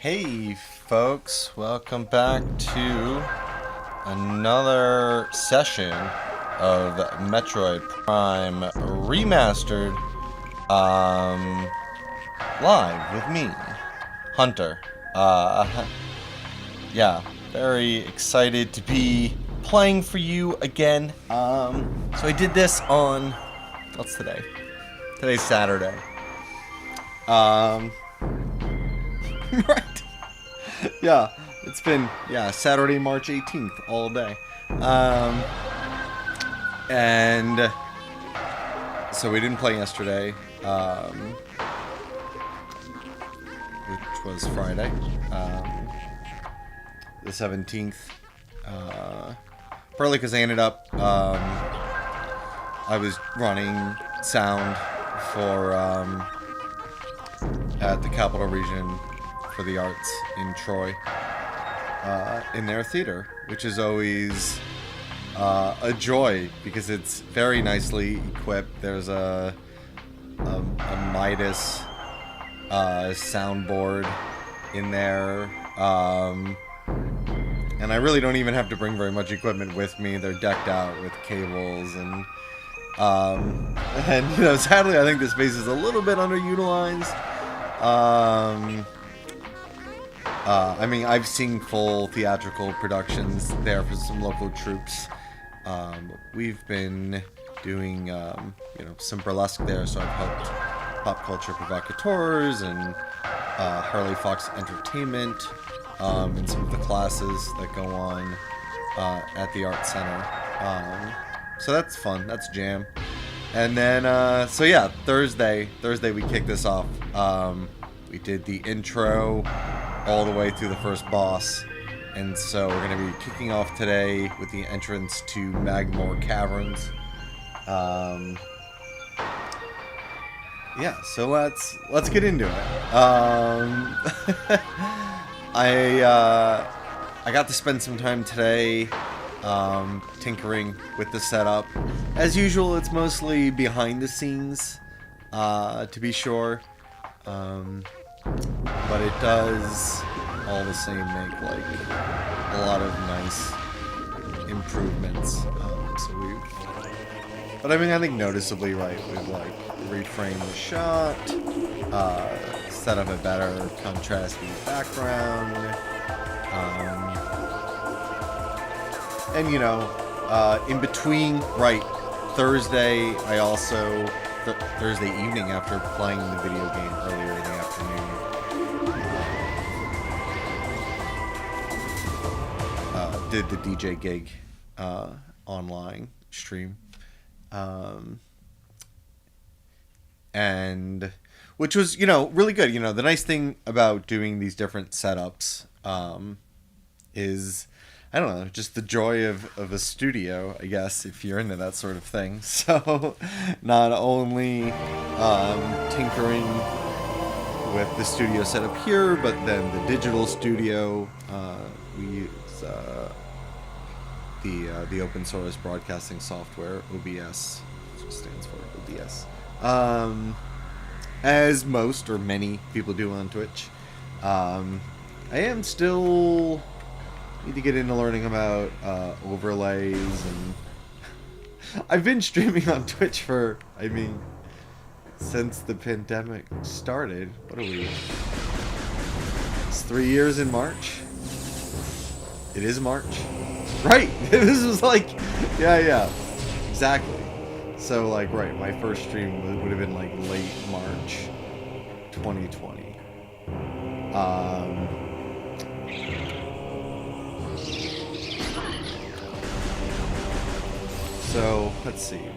Hey folks, welcome back to another session of Metroid Prime Remastered, live with me, Hunter. Yeah, very excited to be playing for you again. So I did this on, what's today? Today's Saturday. Right. Yeah, it's been, Saturday, March 18th, all day. And so we didn't play yesterday, which was Friday, the 17th. Partly because I ended up, I was running sound for, at the Capital Region for the Arts in Troy, in their theater, which is always a joy because it's very nicely equipped. There's a Midas soundboard in there, and I really don't even have to bring very much equipment with me. They're decked out with cables and sadly I think this space is a little bit underutilized. I mean, I've seen full theatrical productions there for some local troops. We've been doing, some burlesque there, so I've helped Pop Culture Provocateurs and Harley Fox Entertainment in some of the classes that go on at the Art Center. So that's fun. That's jam. And then, Thursday we kicked this off. We did the intro all the way through the first boss, and so we're going to be kicking off today with the entrance to Magmoor Caverns. So let's get into it. I got to spend some time today tinkering with the setup. As usual, it's mostly behind the scenes, to be sure. But it does all the same make like a lot of nice improvements. I think noticeably, right, we've like reframed the shot, set up a better contrasty background, in between, right, Thursday, I also Thursday evening, after playing the video game earlier in the afternoon, did the DJ gig online stream, and which was really good. The nice thing about doing these different setups is, I don't know, just the joy of a studio, I guess, if you're into that sort of thing. So, not only tinkering with the studio setup here, but then the digital studio. We use the open source broadcasting software, OBS, which stands for OBS, as most or many people do on Twitch. I am still need to get into learning about overlays, and I've been streaming on Twitch for, since the pandemic started. What are we? It's 3 years in March. It is March. Right! This was like, exactly. So, right, my first stream would have been late March 2020. So, let's see.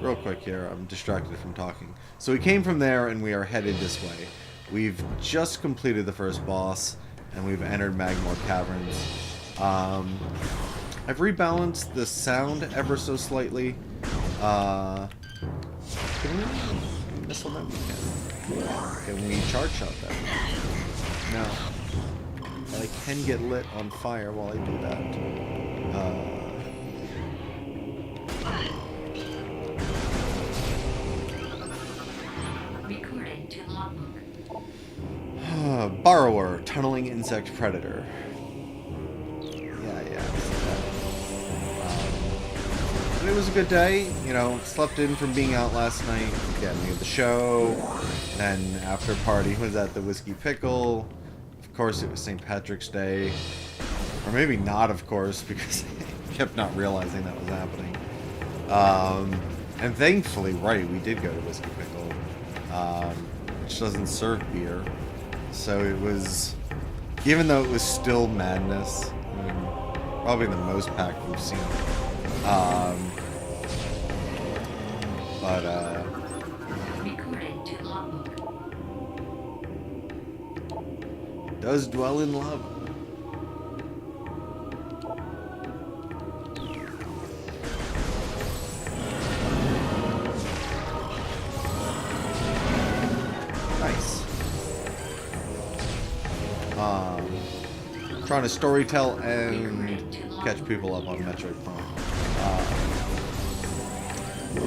Real quick here, I'm distracted from talking. So we came from there and we are headed this way. We've just completed the first boss and we've entered Magmoor Caverns. I've rebalanced the sound ever so slightly. Can we missile them? Can we charge shot them? No. But I can get lit on fire while I do that. Borrower, tunneling insect predator. Yeah. But it was a good day. You know, slept in from being out last night, getting the show. Then after party was at the Whiskey Pickle. Of course, it was St. Patrick's Day. Or maybe not, of course, because I kept not realizing that was happening. And thankfully, right, we did go to Whiskey Pickle, which doesn't serve beer. So it was, even though it was still madness, I mean, probably the most packed we've seen. Does dwell in love. Nice. Trying to storytell and catch people up on Metroid Prime.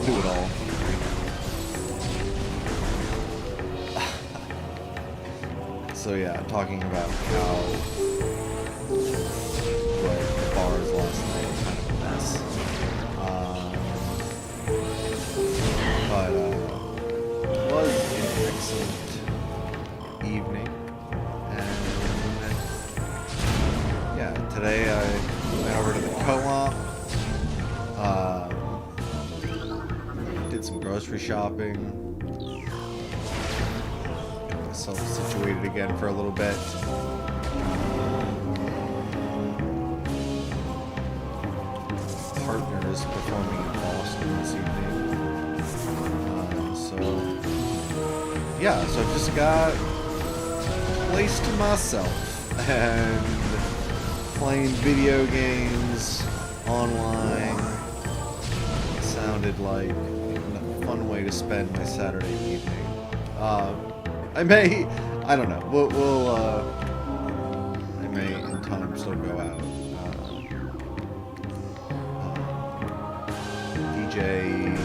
Do it all. So yeah, talking about how the bars last night were kind of a mess. But it was an excellent evening. And yeah, today I went over to the co-op. Did some grocery shopping. Got myself situated again for a little bit. Partner is performing in Boston this evening. So I've just got a place to myself and playing video games online. It sounded like a fun way to spend my Saturday evening. I don't know. I may in time still go out. DJ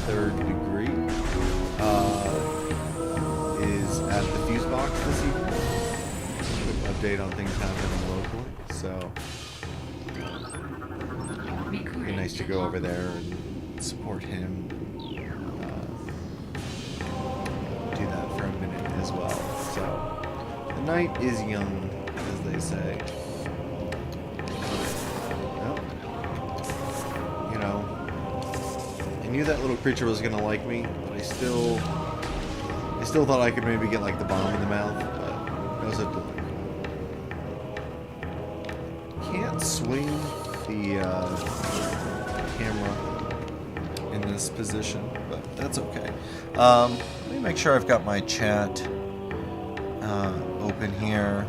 Third Degree is at the Fuse Box this evening. Quick update on things happening locally. So it'd be nice to go over there and support him. Do that for a minute as well. So the night is young, as they say. Well, you know, I knew that little creature was gonna like me, but I still thought I could maybe get like the bomb in the mouth, but it was a delay. Can't swing the camera in this position, but that's okay. Let me make sure I've got my chat open here.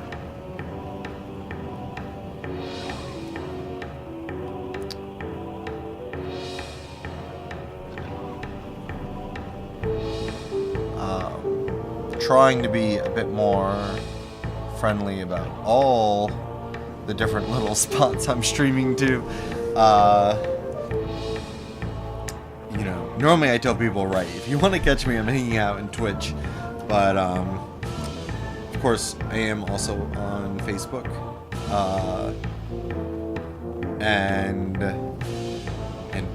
Trying to be a bit more friendly about all the different little spots I'm streaming to. You know, normally I tell people, right, if you want to catch me, I'm hanging out in Twitch. But, of course, I am also on Facebook. And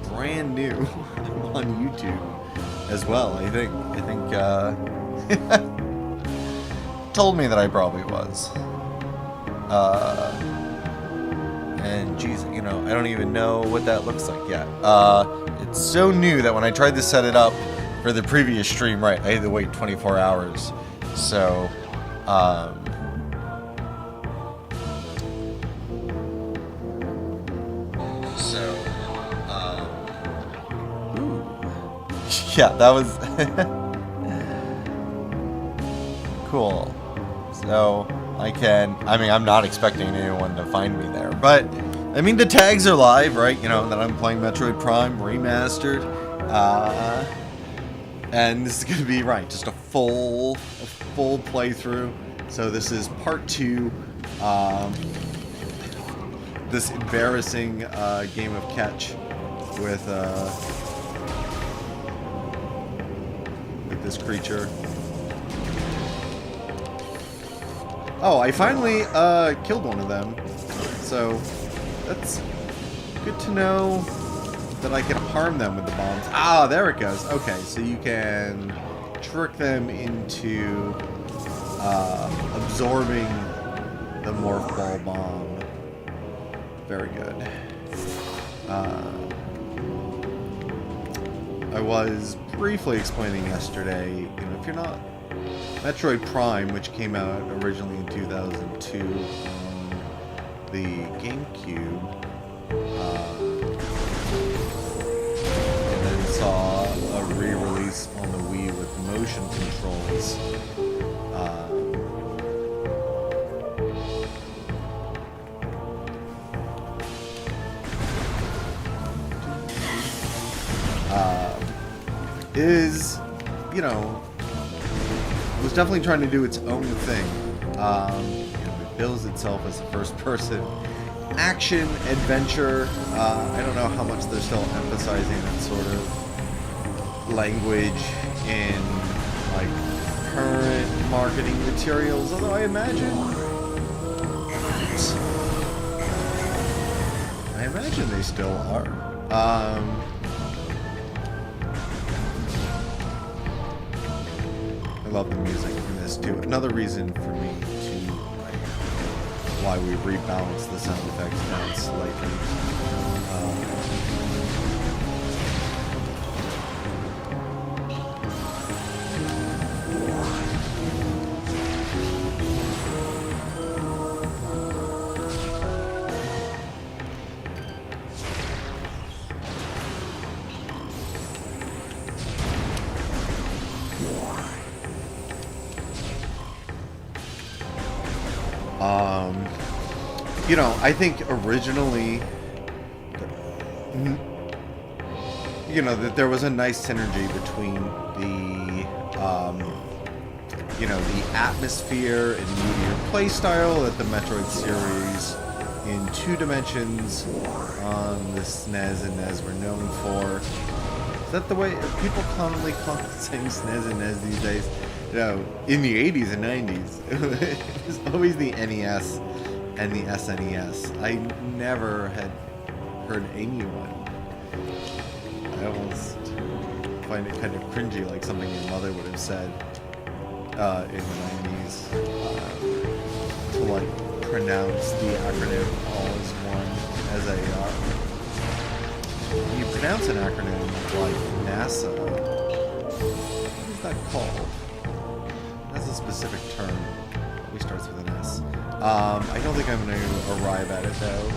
brand new, I'm on YouTube as well, I think, told me that I probably was. And geez, you know, I don't even know what that looks like yet. It's so new that when I tried to set it up for the previous stream, right, I had to wait 24 hours. So, yeah, that was cool. So I'm not expecting anyone to find me there, but I mean, the tags are live, right? You know, that I'm playing Metroid Prime Remastered, and this is gonna be, right, just a full playthrough. So this is part 2, this embarrassing game of catch with this creature. Oh, I finally killed one of them. So that's good to know that I can harm them with the bombs. Ah, there it goes. Okay, so you can trick them into absorbing the morph ball bomb. Very good. I was briefly explaining yesterday, you know, if you're not Metroid Prime, which came out originally in 2002 on the GameCube, and then saw a re-release on the Wii with motion controls. Is, you know, was definitely trying to do its own thing. You know, it bills itself as a first-person action adventure. I don't know how much they're still emphasizing that sort of language in like current marketing materials, although I imagine they still are. I love the music in this too. Another reason for me to why we rebalanced the sound effects down slightly. You know, I think originally, you know, that there was a nice synergy between the, you know, the atmosphere and moodier playstyle that the Metroid series in 2 dimensions on the SNES and NES were known for. Is that the way people commonly call saying SNES and NES these days? You know, in the 80s and 90s, it was always the NES and the SNES. I never had heard anyone. I almost find it kind of cringy, like something your mother would have said in the 90s, to like pronounce the acronym all as one, as a when you pronounce an acronym like NASA, what is that called? That's a specific term. It starts with an S. I don't think I'm going to arrive at it though.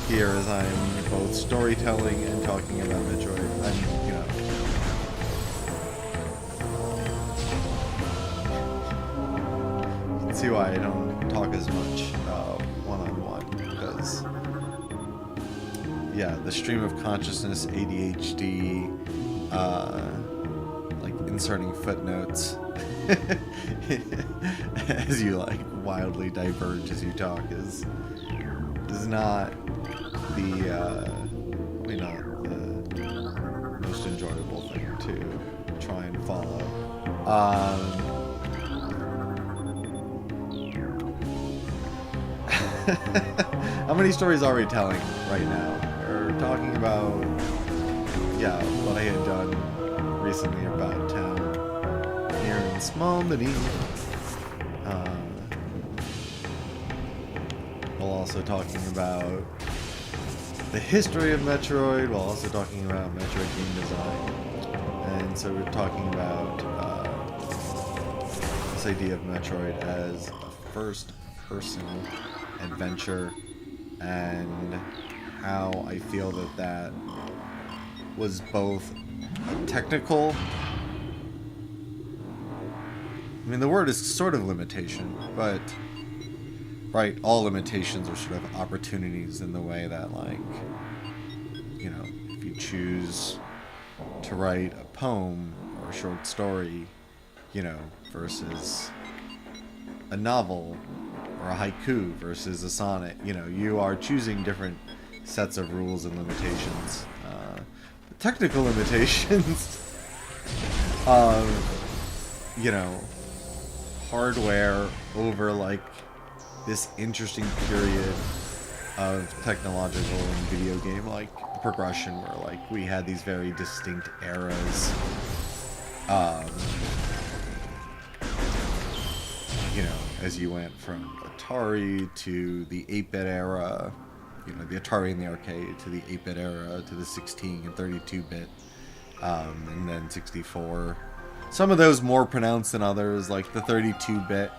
Here, as I'm both storytelling and talking about Metroid, I'm, you know. You can see why I don't talk as much one-on-one, because, yeah, the stream of consciousness, ADHD, like inserting footnotes as you like wildly diverge as you talk is not the probably not the most enjoyable thing to try and follow. How many stories are we telling right now? We're talking about, yeah, what I had done recently about town here in Smallmany. While also talking about the history of Metroid, while also talking about Metroid game design. And so we're talking about this idea of Metroid as a first-person adventure, and how I feel that was both a technical, I mean, the word is sort of limitation, but right, all limitations are sort of opportunities in the way that, like, you know, if you choose to write a poem or a short story, you know, versus a novel or a haiku versus a sonnet, you know, you are choosing different sets of rules and limitations. The technical limitations of, you know, hardware over like this interesting period of technological and video game like progression where like we had these very distinct eras. You know, as you went from Atari to the 8-bit era, you know, the Atari and the arcade, to the 8-bit era, to the 16 and 32-bit, and then 64. Some of those more pronounced than others, like the 32-bit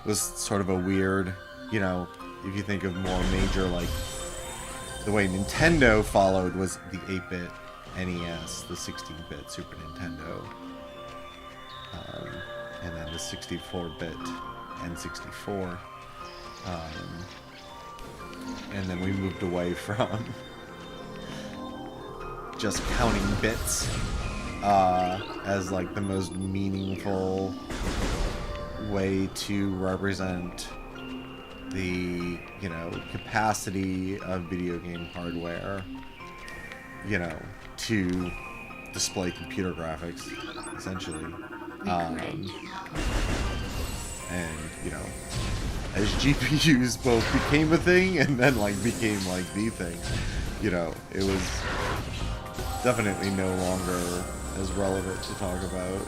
was sort of a weird, you know, if you think of more major, like, the way Nintendo followed was the 8-bit NES, the 16-bit Super Nintendo, and then the 64-bit N64. And then we moved away from just counting bits as like the most meaningful way to represent the, you know, capacity of video game hardware, you know, to display computer graphics, essentially. And, you know, as GPUs both became a thing and then, like, became, like, the thing, you know, it was definitely no longer as relevant to talk about.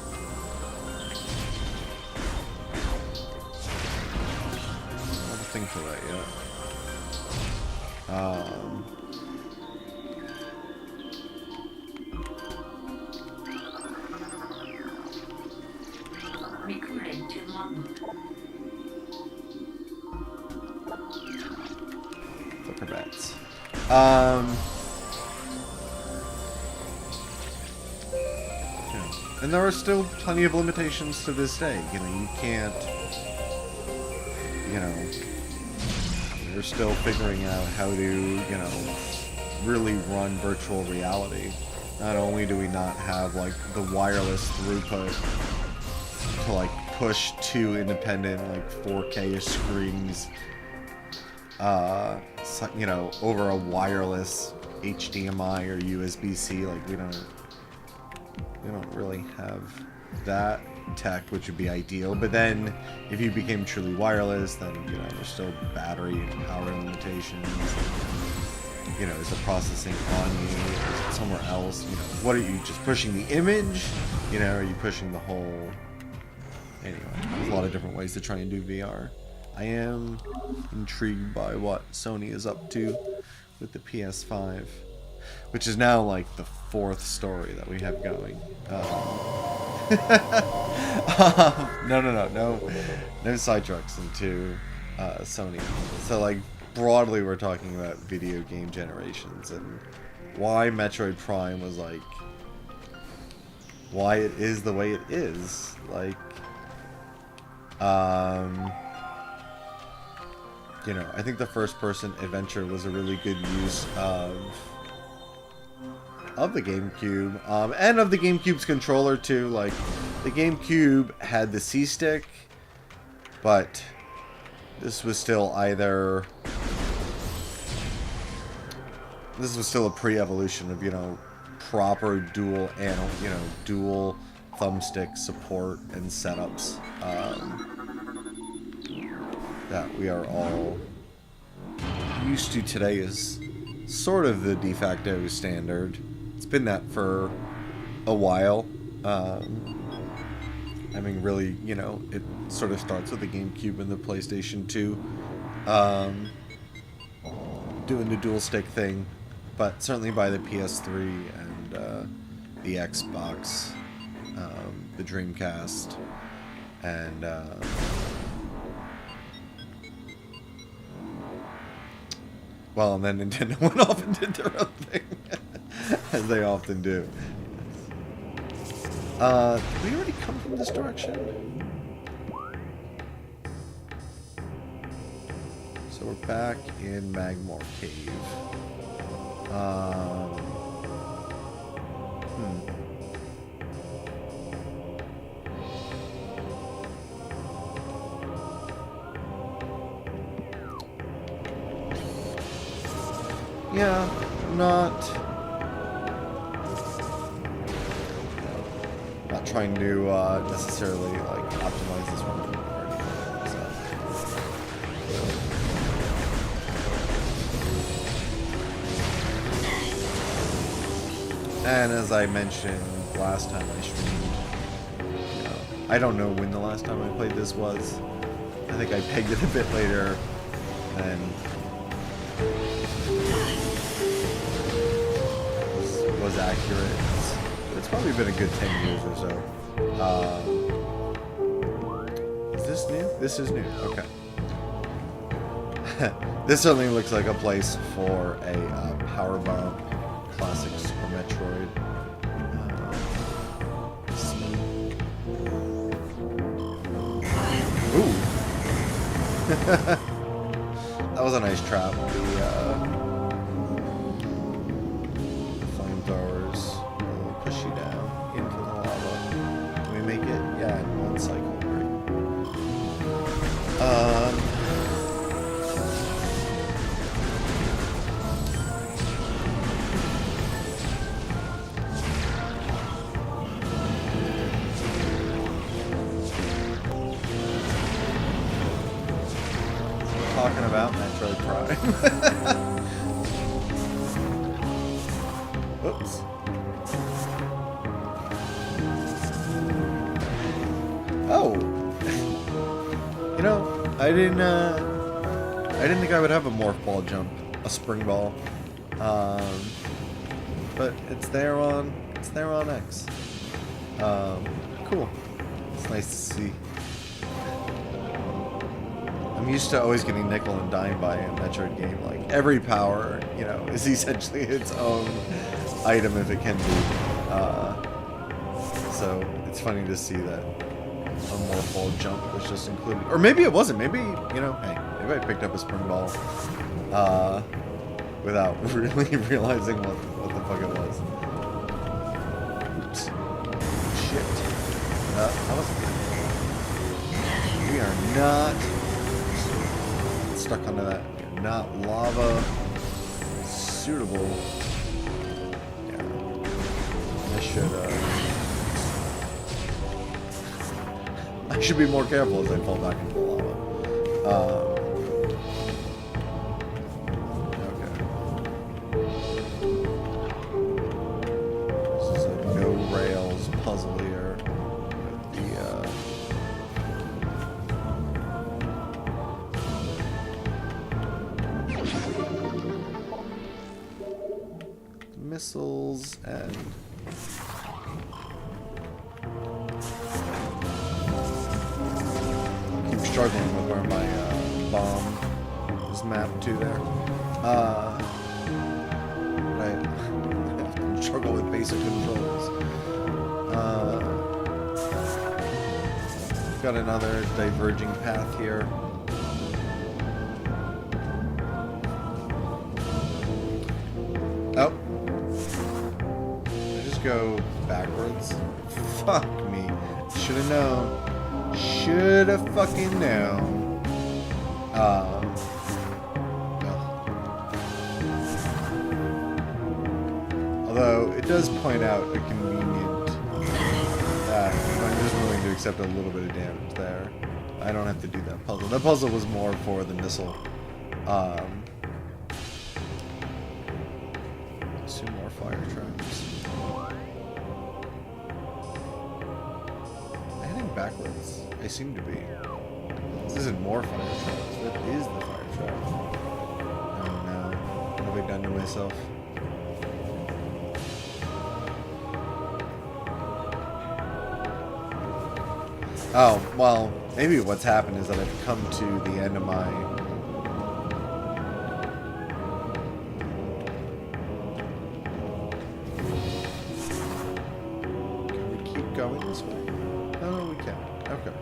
Not a thing for that yet. Recruiting to Magmoor. Flipper bats. Yeah. And there are still plenty of limitations to this day. You know, you can't, you know, they're still figuring out how to, you know, really run virtual reality. Not only do we not have, like, the wireless throughput to, like, push two independent, like, 4K-ish screens, you know, over a wireless HDMI or USB-C, like, we don't really have that tech, which would be ideal. But then, if you became truly wireless, then, you know, there's still battery and power limitations. You know, is the processing on you? Is it somewhere else? You know, what are you, just pushing the image? You know, are you pushing the whole... Anyway, there's a lot of different ways to try and do VR. I am intrigued by what Sony is up to with the PS5, which is now like the fourth story that we have going. No sidetracks into Sony. So like broadly, we're talking about video game generations and why Metroid Prime was like why it is the way it is. Like, you know, I think the first-person adventure was a really good use of the GameCube, and of the GameCube's controller too. Like, the GameCube had the C-stick, but this was still either... This was still a pre-evolution of, you know, proper dual thumbstick support and setups that we are all used to today is sort of the de facto standard. It's been that for a while. I mean, really, you know, it sort of starts with the GameCube and the PlayStation 2 doing the dual stick thing, but certainly by the PS3 and the Xbox, the Dreamcast, and well, and then Nintendo went off and did their own thing, as they often do. Did we already come from this direction? So we're back in Magmoor Cave. Yeah, not trying to necessarily like optimize this one or And as I mentioned last time I streamed, you know, I don't know when the last time I played this was. I think I pegged it a bit later than was accurate. It's probably been a good 10 years or so. Is this new? This is new. Okay. This certainly looks like a place for a Powerbomb classic Super Metroid. Ooh. That was a nice trap. The flamethrowers will push you down into the lava. Can we make it? Yeah, in one cycle. Great. Talking about Metroid Prime. Oops. Oh. You know, I didn't think I would have a morph ball jump, a spring ball. But it's there on X. Cool. It's nice to see. I'm used to always getting nickel and dime by a Metroid game. Like, every power, you know, is essentially its own item if it can be. So, it's funny to see that a morph ball jump was just included. Or maybe it wasn't. Maybe, you know, hey, maybe I picked up a spring ball without really realizing what the fuck it was. Oops. Shit. That wasn't good. We are not stuck under that. Not lava suitable. Yeah. I should be more careful as I fall back into the lava. Okay. This is a no rails puzzle here with the missiles and struggling with where my bomb is mapped to there. I struggle with basic controls. Got another diverging path here. Oh. Did I just go backwards? Fuck me. Should have known. Should have fucking known. Although it does point out a convenient that I'm just willing to accept a little bit of damage there. I don't have to do that puzzle. That puzzle was more for the missile. Two more fire traps. Backwards. I seem to be. This isn't more fire traps. That is the fire trap. Oh no. What have I done to myself? Oh, well, maybe what's happened is that I've come to the end of my... Can we keep going this way? Oh, we can. Okay.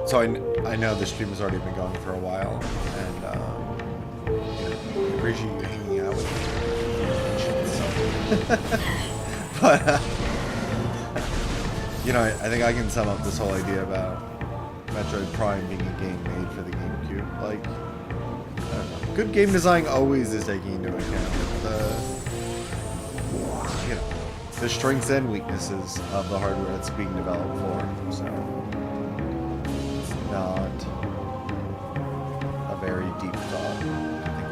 So I know the stream has already been going for a while, and you know, I appreciate you hanging out with me. But you know, I think I can sum up this whole idea about Metroid Prime being a game made for the GameCube. Like, I don't know. Good game design always is taking into account the the strengths and weaknesses of the hardware that's being developed for. So it's not a very deep thought to think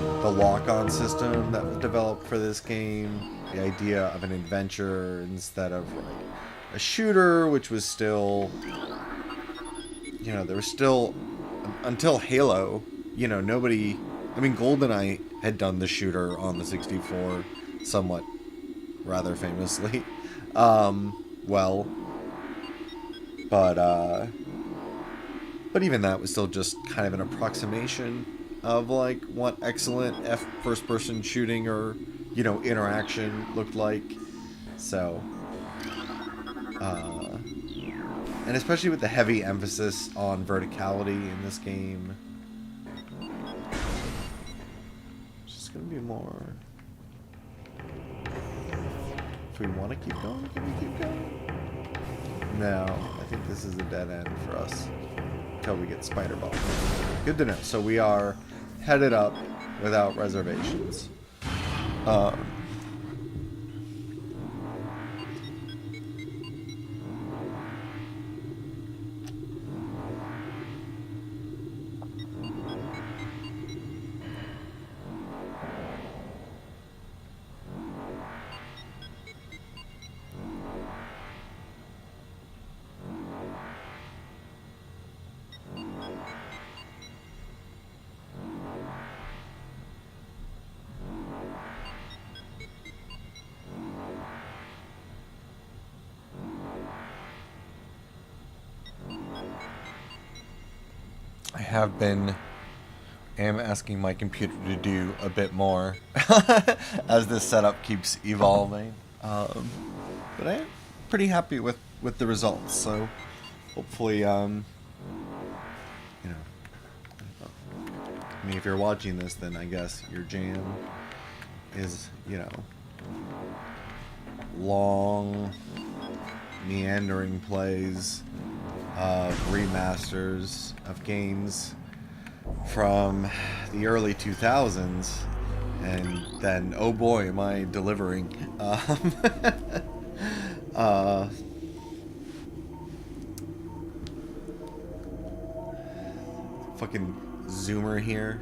about. The lock-on system that was developed for this game, the idea of an adventure instead of like a shooter, which was still, you know, there was still, until Halo, you know, nobody, I mean, GoldenEye had done the shooter on the 64 somewhat rather famously. Well, but even that was still just kind of an approximation of like what excellent first-person shooting or, you know, interaction looked like. So, and especially with the heavy emphasis on verticality in this game, it's just gonna be more. If we want to keep going, can we keep going? No, I think this is a dead end for us until we get Spider Ball. Good to know. So we are headed up without reservations. am asking my computer to do a bit more as this setup keeps evolving. But I'm pretty happy with the results. So hopefully, you know, I mean, if you're watching this, then I guess your jam is, you know, long, meandering plays of remasters of games from the early 2000s, and then, oh boy, am I delivering. Fucking zoomer here.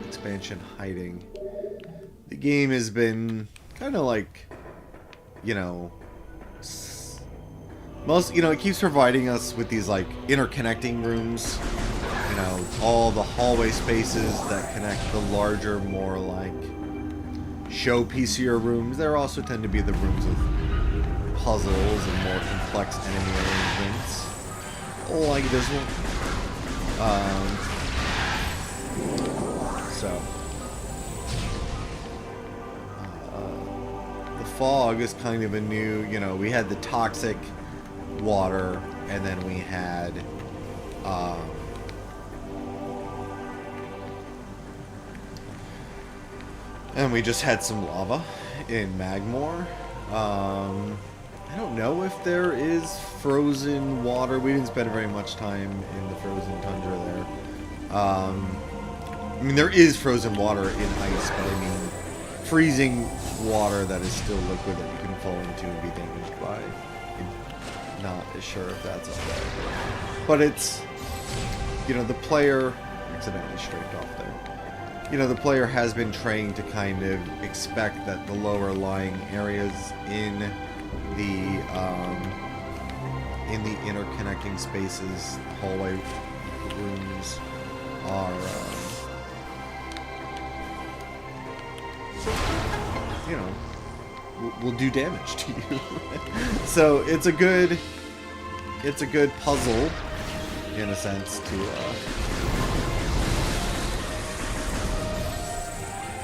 Expansion hiding. The game has been kind of like, you know, it keeps providing us with these like interconnecting rooms, you know, all the hallway spaces that connect the larger, more like showpiecier rooms. There also tend to be the rooms of puzzles and more complex enemy arrangements, like this one. So, the fog is kind of a new, you know, we had the toxic water, and then we had, and we just had some lava in Magmoor. I don't know if there is frozen water. We didn't spend very much time in the frozen tundra there. I mean, there is frozen water in ice, but I mean, freezing water that is still liquid that you can fall into and be damaged by. I'm not as sure if that's up there. But it's, you know, the player, accidentally straight off there. You know, the player has been trained to kind of expect that the lower lying areas in the interconnecting spaces, hallway rooms, are, you know, will do damage to you. So it's a good puzzle, in a sense, to,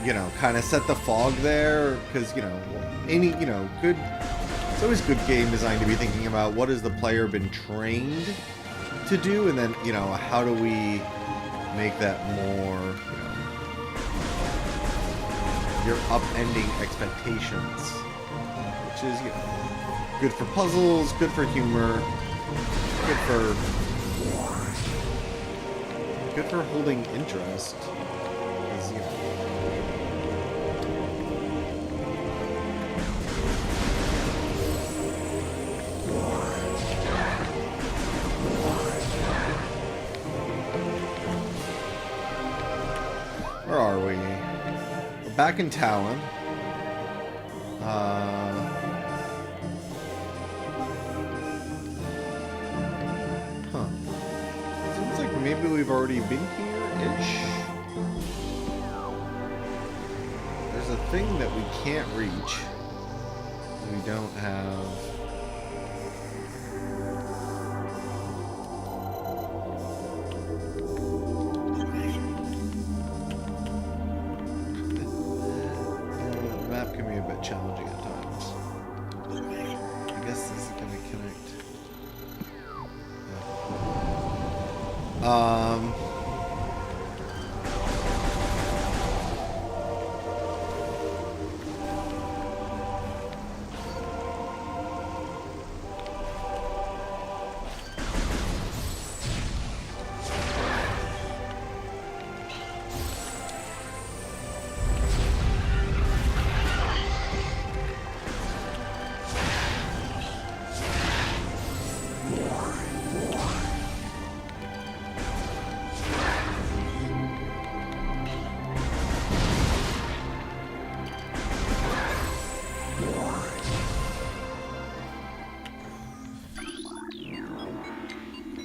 you know, kind of set the fog there, because, you know, it's always good game design to be thinking about what has the player been trained to do, and then, you know, how do we make that more, you know, you're upending expectations, which is, you know, good for puzzles, good for humor, good for holding interest. 'Cause, you know, where are we? We're back in Talon. Seems like maybe we've already been here-ish. There's a thing that we can't reach. We don't have... the map can be a bit challenging at times. I guess this is going to connect.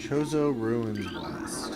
Chozo Ruins West.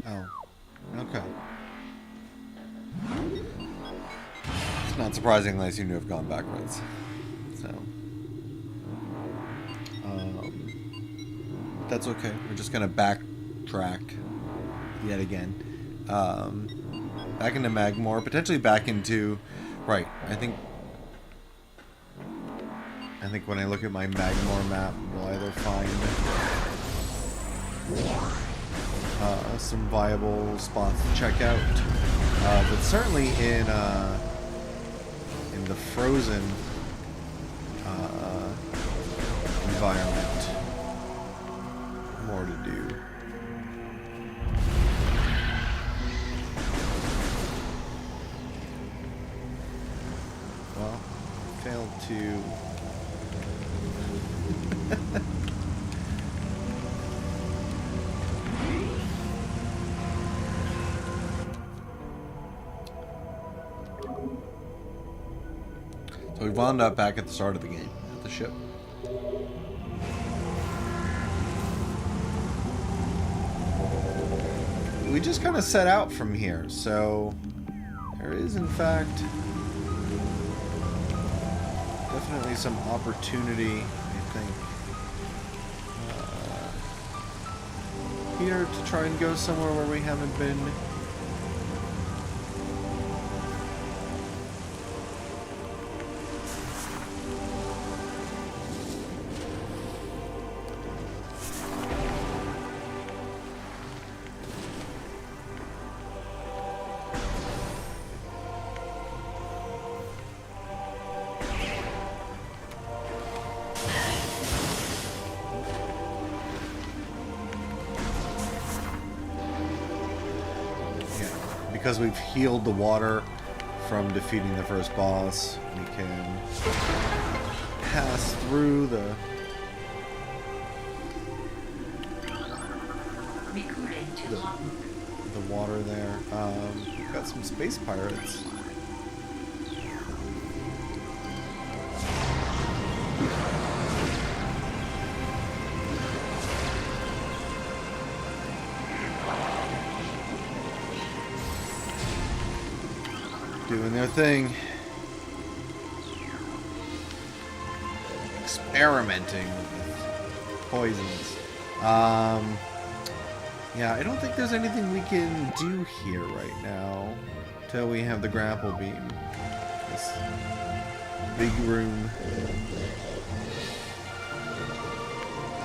Oh, okay. It's not surprising I seem to have gone backwards. So, that's okay. We're just gonna backtrack yet again. Back into Magmoor, potentially back into... Right, I think when I look at my Magmoor map, we'll either find some viable spots to check out, but certainly in the frozen environment, more to do. Well, failed to. So we wound up back at the start of the game, at the ship. We just kind of set out from here, so there is in fact definitely some opportunity, I think, here to try and go somewhere where we haven't been. Because we've healed the water from defeating the first boss, we can pass through the water there. We've got some space pirates. their thing. Experimenting with poisons. Yeah, I don't think there's anything we can do here right now till we have the grapple beam. This big room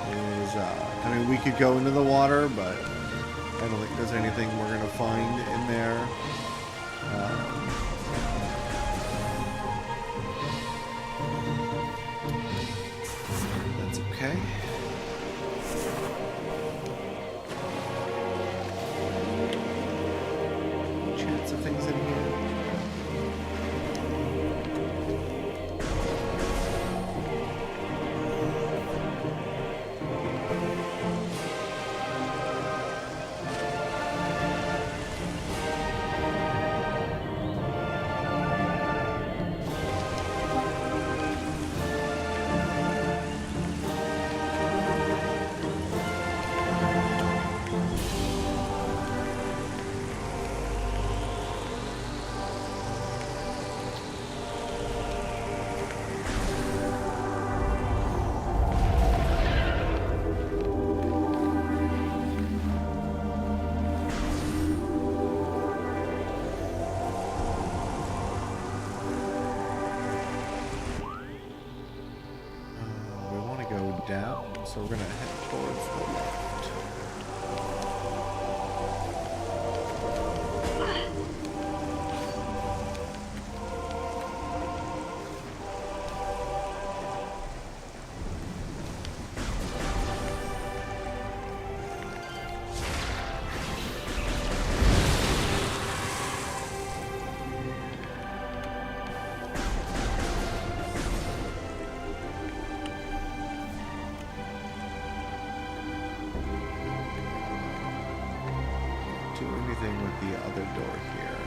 is, I mean, we could go into the water, but I don't think there's anything we're going to find in there. That's okay. Chance of things in here. Down, so we're gonna head towards the left. Do anything with the other door here.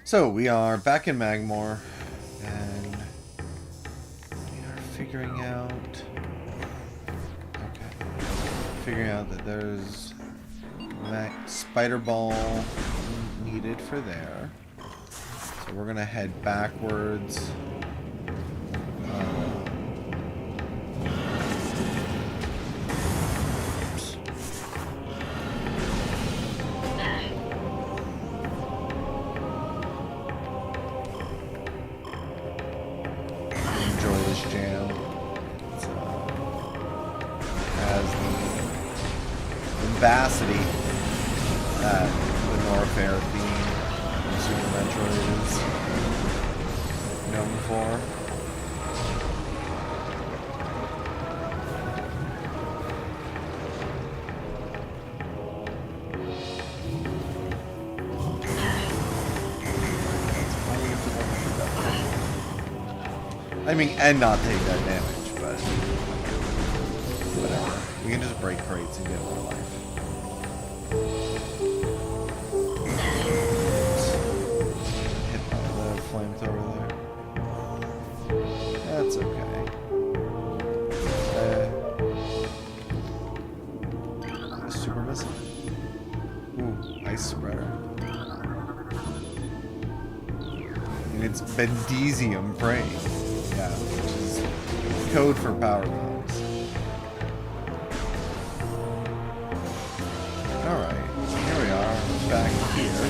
So we are back in Magmoor, and we are figuring out that there's that spider ball needed for there. So we're gonna head backwards. Jam. It has the vivacity that the Norfair theme in Super Metroid is known for. I mean, and not take that damage, but whatever. We can just break crates and get more life. Hit the flamethrower there. That's okay. Super missile. Ooh, ice spreader. And it's Bendesium prey. Yeah, which is code for power bombs. here.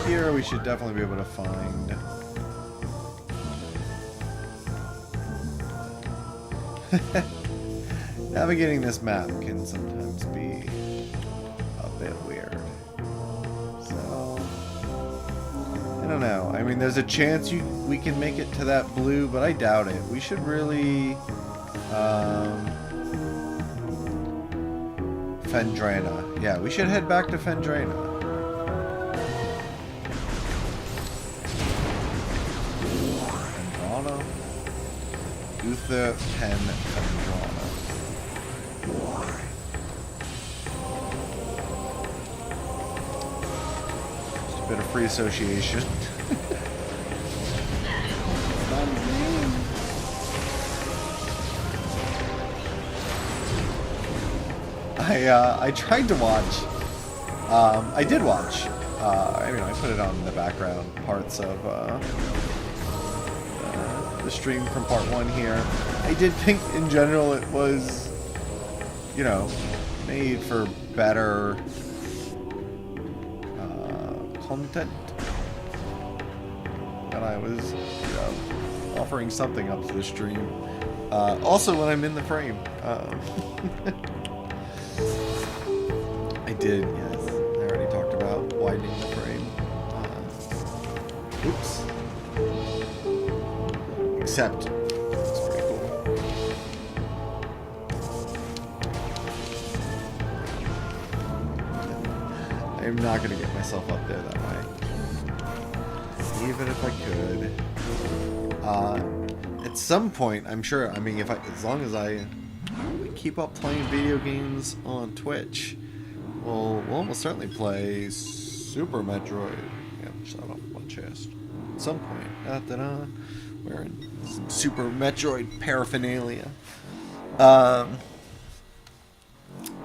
Here we should definitely be able to find. Navigating this map can sometimes be a bit weird. So I don't know. I mean, there's a chance we can make it to that blue, but I doubt it. We should really Fendrana. Yeah, we should head back to Fendrana. Uther Pen Fendrana. Just a bit of free association. I tried to watch. I did watch. I mean, I put it on in the background parts of the stream from part 1 here. I did think in general it was, you know, made for better content. And I was, you know, offering something up to the stream. Also when I'm in the frame. I did, yes. I already talked about widening the frame. Oops. Except, it's pretty cool. I'm not going to get myself up there that way. Even if I could. At some point, I'm sure, I mean, as long as I keep up playing video games on Twitch, we'll almost certainly play Super Metroid. Yeah, shut off my chest. At some point. Wearing some Super Metroid paraphernalia.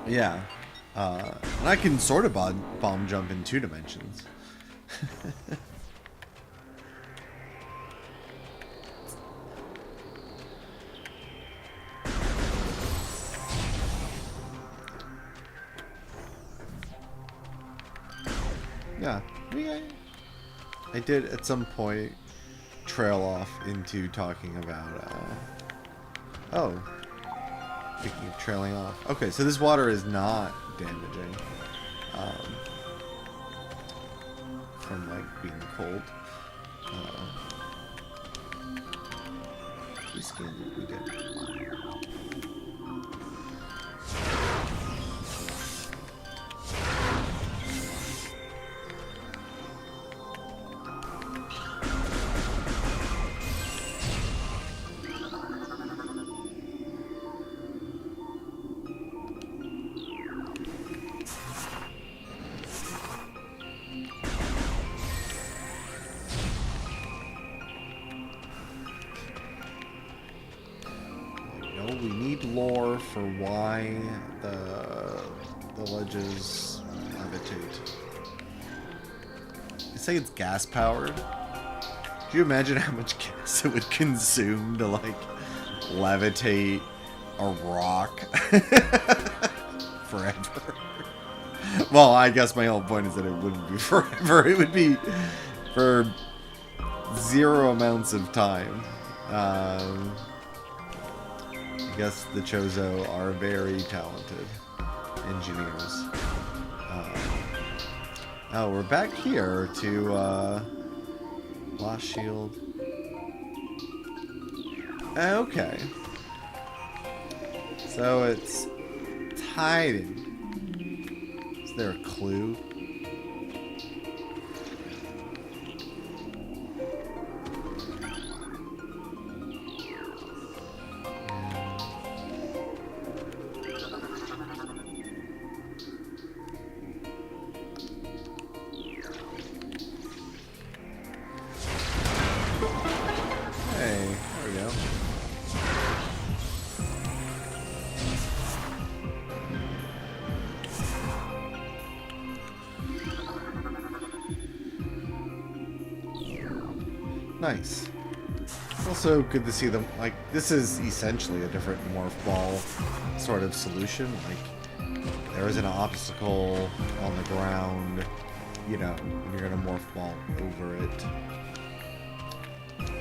Yeah. And I can sort of bomb jump in 2 dimensions. Yeah. I did at some point trail off into talking about oh, speaking of trailing off, okay, so this water is not damaging from like being cold. We scanned it, we did. We need lore for why the ledges levitate. You say it's gas powered? Do you imagine how much gas it would consume to like levitate a rock forever? Well, I guess my whole point is that it wouldn't be forever. It would be for 0 amounts of time. I guess the Chozo are very talented engineers. Oh, we're back here to Lost Shield. Okay. So it's hiding. Is there a clue? Nice. Also good to see them, like, this is essentially a different morph ball sort of solution. Like, there is an obstacle on the ground, you know, and you're gonna morph ball over it.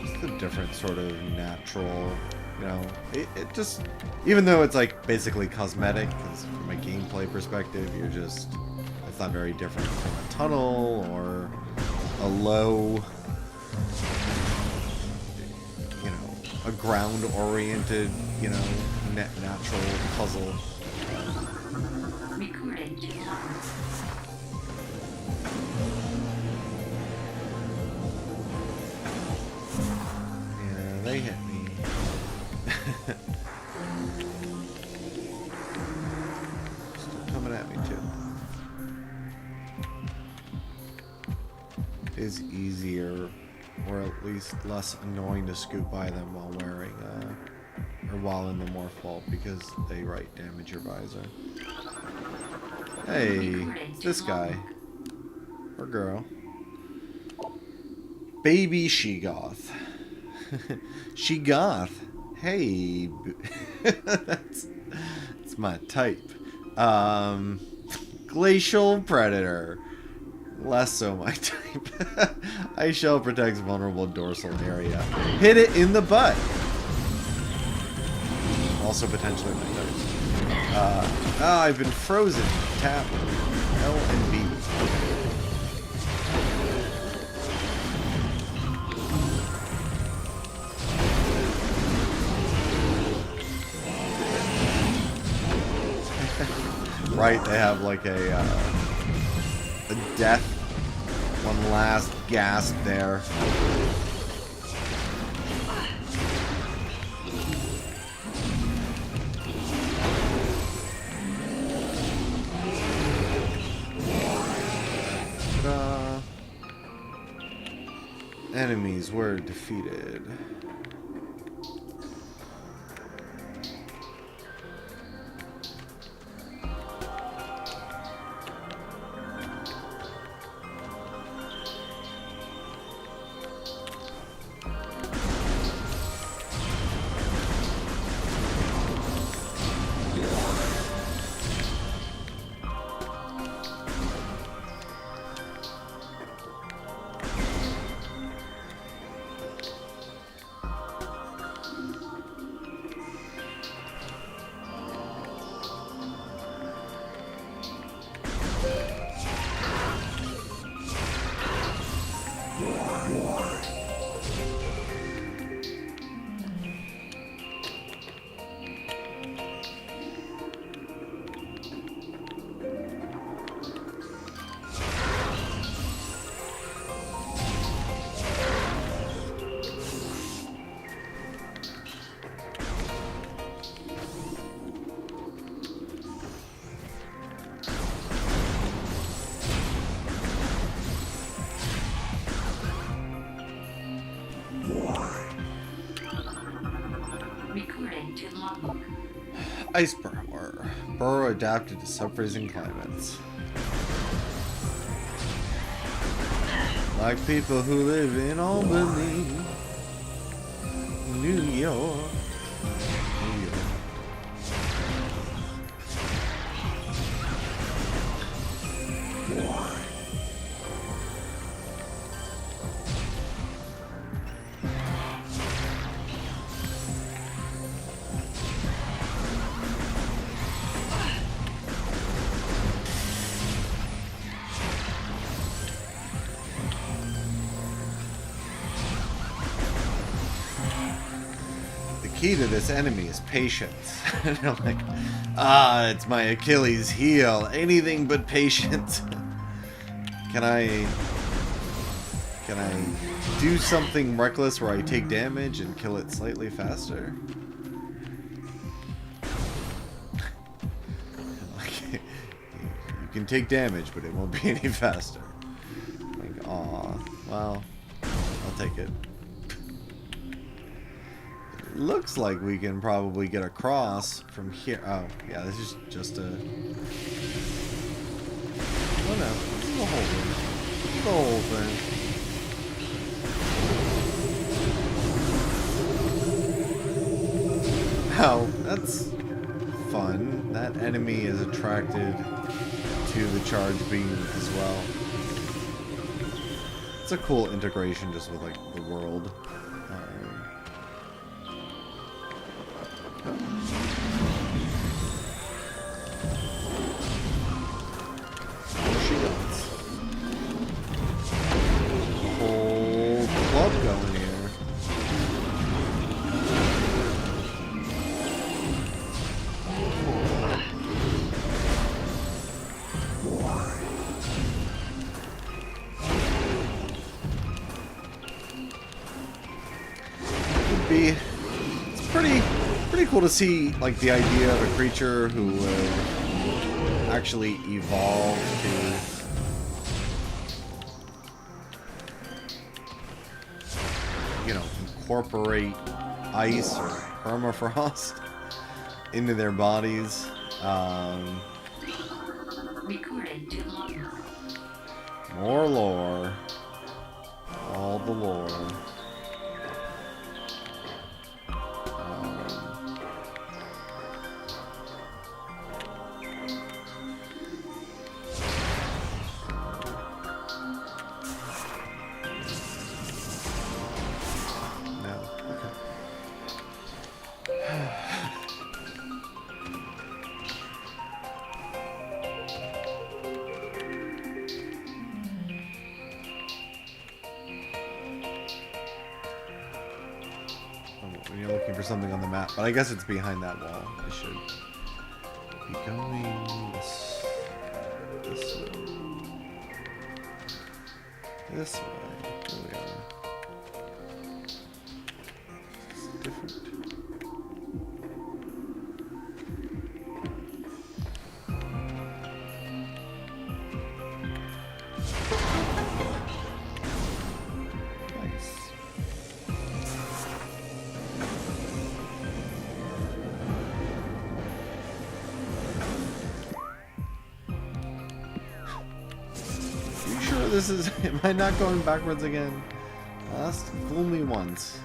Just a different sort of natural, you know, it just, even though it's like basically cosmetic, because from a gameplay perspective, you're just, it's not very different from a tunnel or a low, you know, a ground-oriented, you know, natural puzzle. Recording to Yeah, they hit me. Still coming at me too. It is easier, or at least less annoying to scoot by them while wearing, or while in the morph ball, because they damage your visor. Hey, this guy. Or girl. Baby Shegoth. Shegoth. Hey. that's my type. Glacial Predator. Less so my type. Ice Shell protects vulnerable dorsal area. Hit it in the butt. Also potentially my type. I've been frozen. Tap L and B. Right, they have like a death, one last gasp there. Enemies were defeated. Ice burrower. Burrow adapted to sub-freezing climates. Like people who live in Albany, New York. Key to this enemy is patience. And I'm like, it's my Achilles heel. Anything but patience. Can I do something reckless where I take damage and kill it slightly faster? Like, you can take damage, but it won't be any faster. Like, aw, well, I'll take it. Looks like we can probably get across from here. Oh, yeah, this is just a... Oh no, this is the whole thing. This is the whole thing. Wow, that's fun. That enemy is attracted to the charge beam as well. It's a cool integration just with like the world. She goes. Whole club going here. It's pretty cool to see like the idea of a creature who would actually evolve to, you know, incorporate ice or permafrost into their bodies. More lore. All the lore. When you're looking for something on the map, but I guess it's behind that wall. I should be going this way. This way. There we are. It's different. This is... Am I not going backwards again? Just fool me once.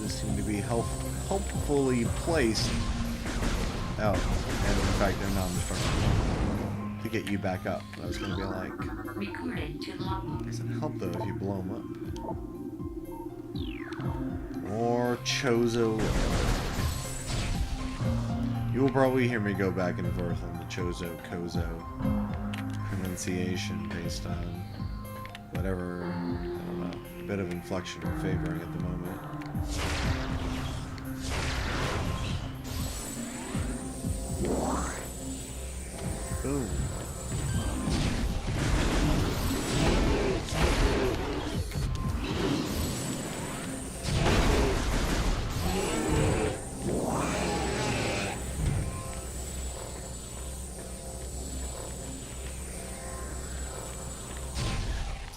This seem to be helpfully placed. Oh, and in fact, now I'm just trying to get you back up. I was going to be like... Doesn't help though if you blow them up. More Chozo. You will probably hear me go back and forth on the Chozo-Kozo pronunciation based on whatever, I don't know, bit of inflection I'm favoring at the moment. Boom.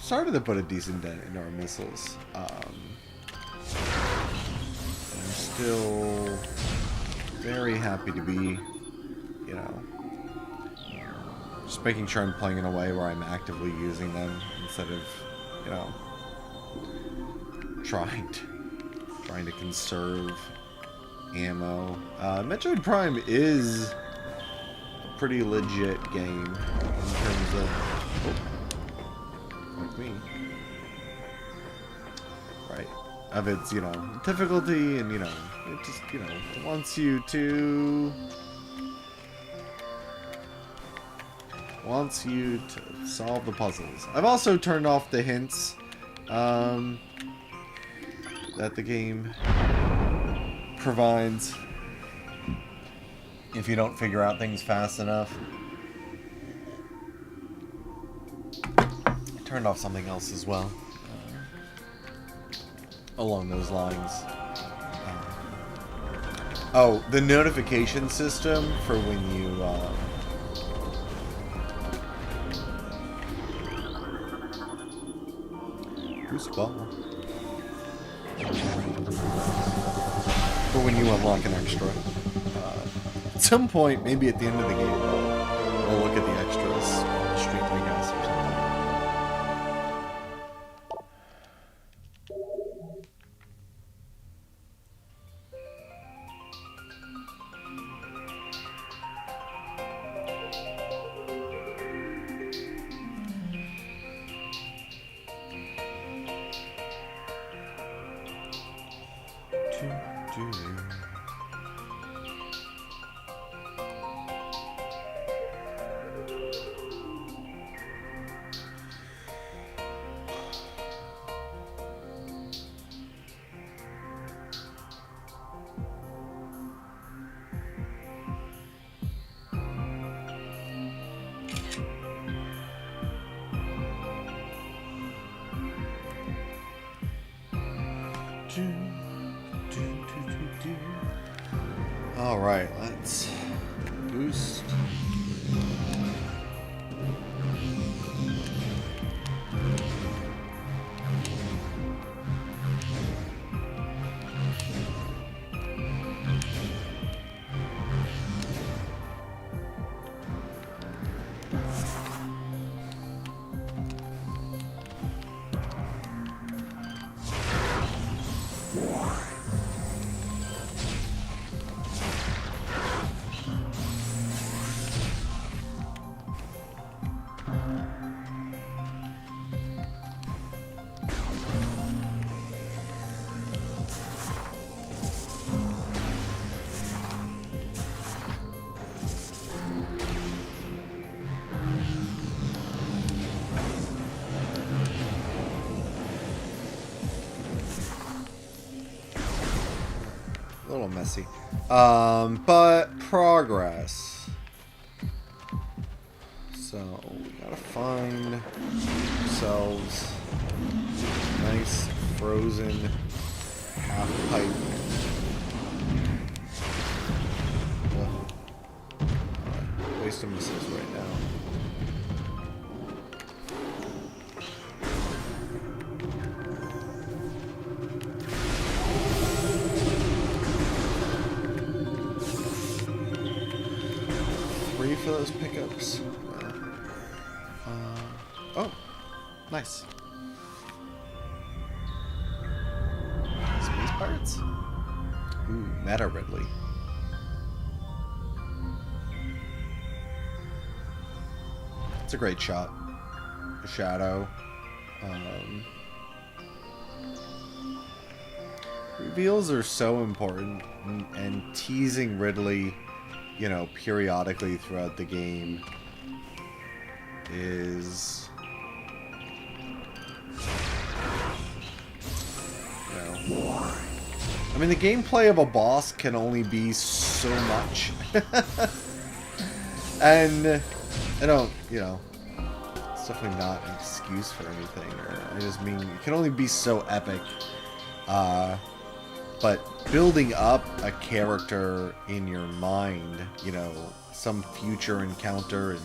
Started to put a decent dent in our missiles. I'm still very happy to be, you know, just making sure I'm playing in a way where I'm actively using them instead of, you know, trying to conserve ammo. Metroid Prime is a pretty legit game in terms of... like me. Right. Of its, you know, difficulty and, you know, it just, you know, wants you to solve the puzzles. I've also turned off the hints that the game provides if you don't figure out things fast enough. Turned off something else as well along those lines. Oh, the notification system for when you who's ball? For when you unlock an extra. At some point, maybe at the end of the game, we'll look at the extras. Alright, let's boost. A little messy. But progress. So we gotta find ourselves a nice frozen half pipe. Waste of missiles right now. For those pickups. Oh, nice. Space Pirates? Ooh, Meta Ridley. It's a great shot. The shadow. Reveals are so important, and teasing Ridley, you know, periodically throughout the game is, you know, I mean, the gameplay of a boss can only be so much. And I don't, you know, it's definitely not an excuse for anything. I just mean, it can only be so epic. But building up a character in your mind, you know, some future encounter, and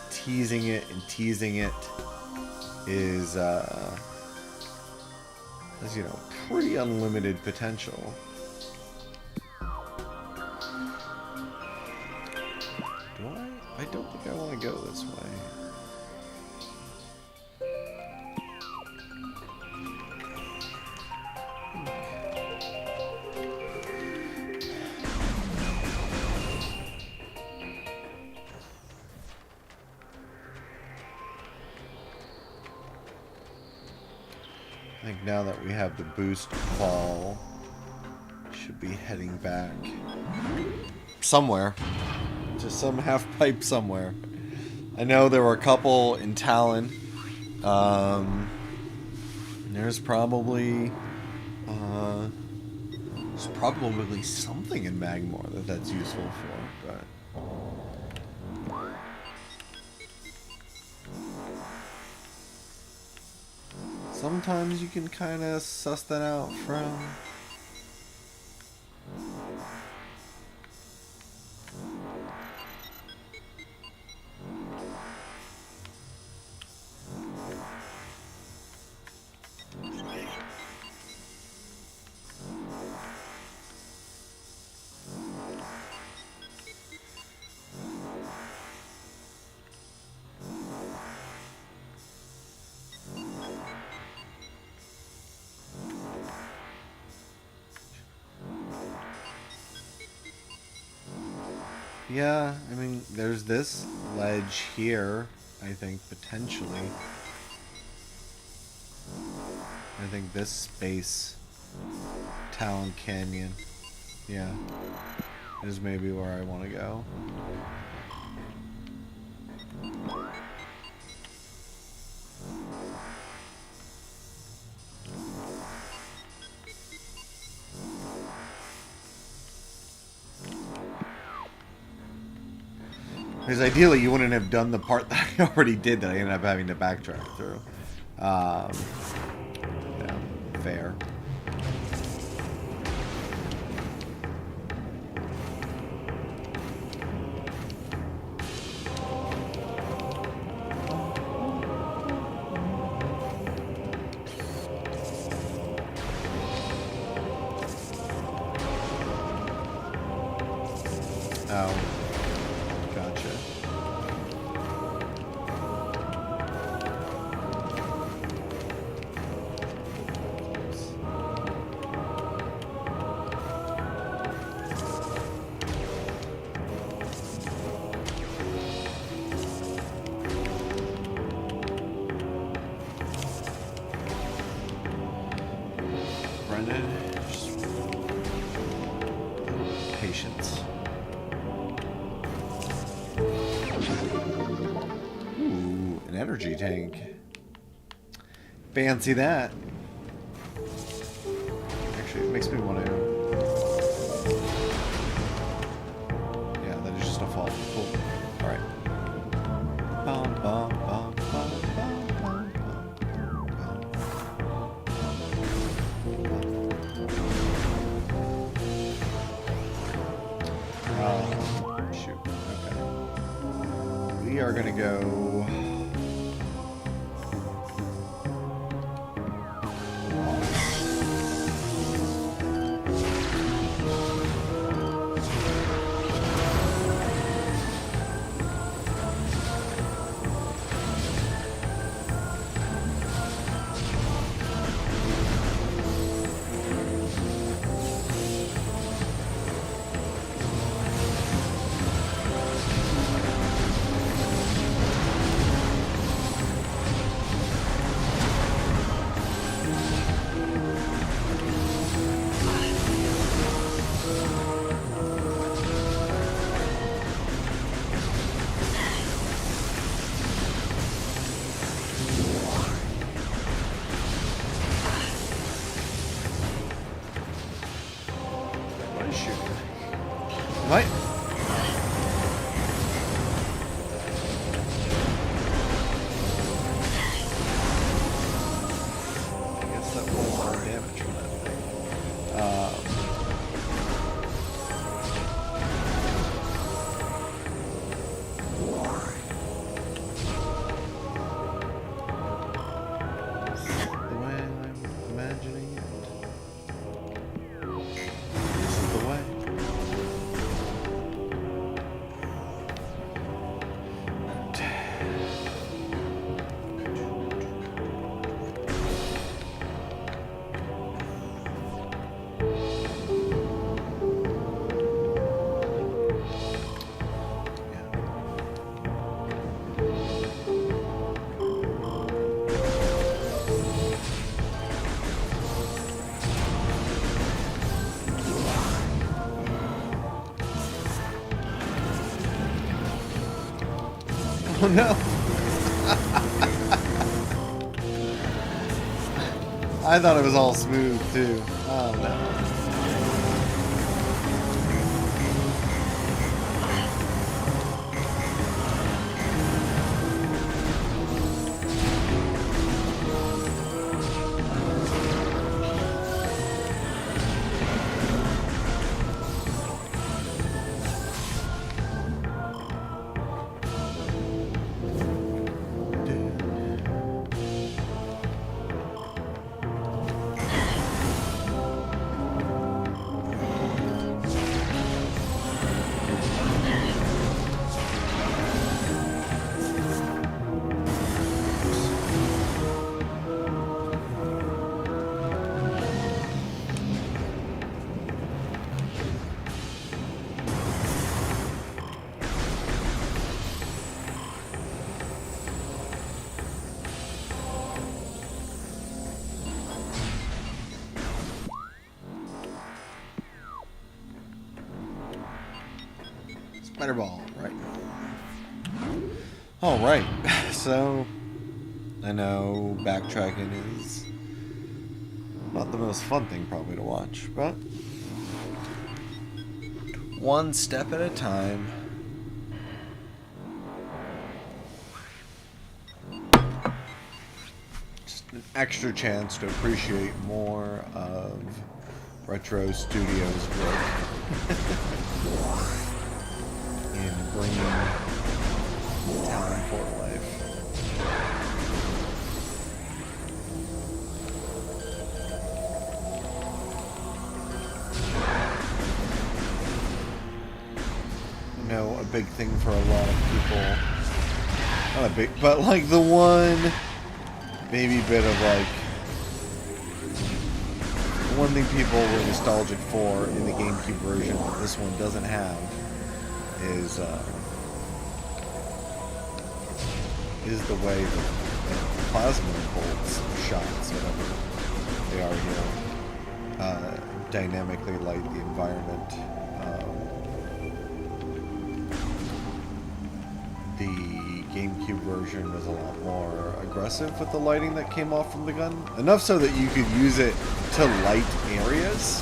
teasing it is, has, you know, pretty unlimited potential. Do I? I don't think I want to go this way. I think now that we have the boost ball, should be heading back somewhere to some half pipe somewhere. I know there were a couple in Talon. There's probably something in Magmoor that's useful for, but. Sometimes you can kind of suss that out from... Yeah, I mean, there's this ledge here, I think, potentially. I think this space Talon Canyon. Yeah. Is maybe where I want to go. Because ideally you wouldn't have done the part that I already did that I ended up having to backtrack through. Yeah, fair. Oh, gotcha. Brendan, just patience. Ooh, an energy tank. Fancy that. Actually, it makes me want to... Yeah, that is just a fall. Cool. Alright. Bum, bum, bum, bum, bum, bum, bum, bum. Shoot. Okay. We are going to go... What? I guess that was our damage from that thing. The way I'm imagining it. This is the way. Oh no! I thought it was all smooth too. Oh no. Spider ball, right. Alright, so I know backtracking is not the most fun thing probably to watch, but one step at a time. Just an extra chance to appreciate more of Retro Studios' work in bringing talent for life. I know a big thing for a lot of people, not a big, but like the one maybe bit of like, the one thing people were nostalgic for in the GameCube version that this one doesn't have is the way that the plasma bolts, shots, whatever they are here, dynamically light the environment. The GameCube version was a lot more aggressive with the lighting that came off from the gun. Enough so that you could use it to light areas.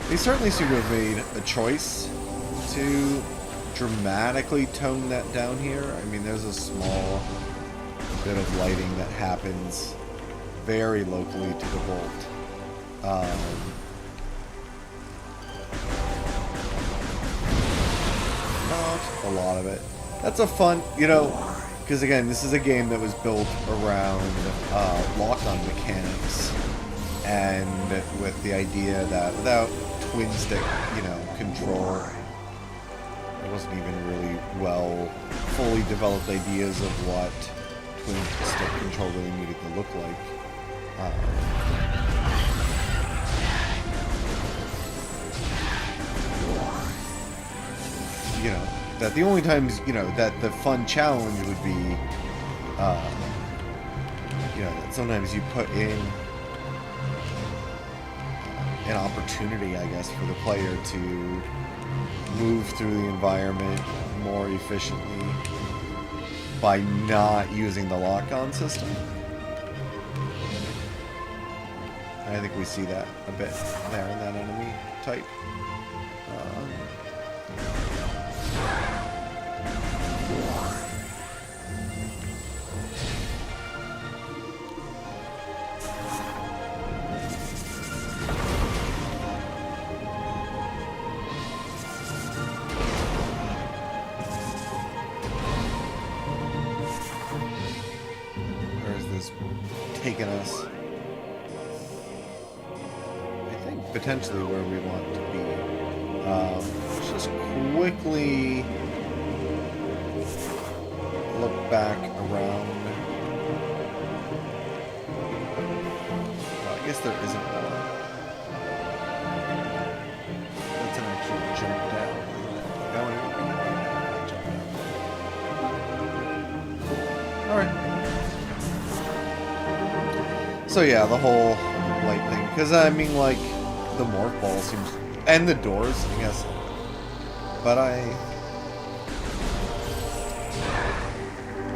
They certainly seem to have made a choice to dramatically tone that down here. I mean, there's a small bit of lighting that happens very locally to the bolt. Not a lot of it. That's a fun, you know, because again, this is a game that was built around lock-on mechanics, and with the idea that without twin stick, you know, control, there wasn't even really fully developed ideas of what twin stick control really needed to look like. You know, that the only times, you know, that the fun challenge would be, you know, that sometimes you put in an opportunity, I guess, for the player to move through the environment more efficiently by not using the lock-on system. I think we see that a bit there in that enemy type. Taken us, I think, potentially where we want to be. Let's just quickly look back around. Well, I guess there isn't one. That's an actual jump down, isn't it? Alright. So yeah, the whole light thing, because I mean, like, the morph ball seems, and the doors, I guess, but I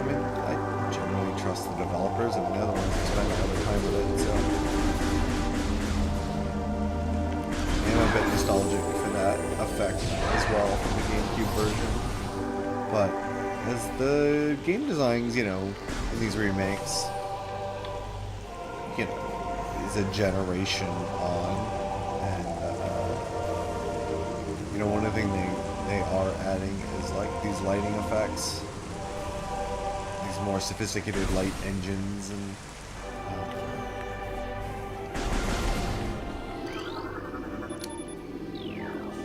mean, I generally trust the developers, and they're the ones who spend all their time with it, so I'm a bit nostalgic for that effect as well from the GameCube version, but as the game designs, you know, in these remakes, you know, is a generation on, and you know, one of the things they are adding is like these lighting effects, these more sophisticated light engines, and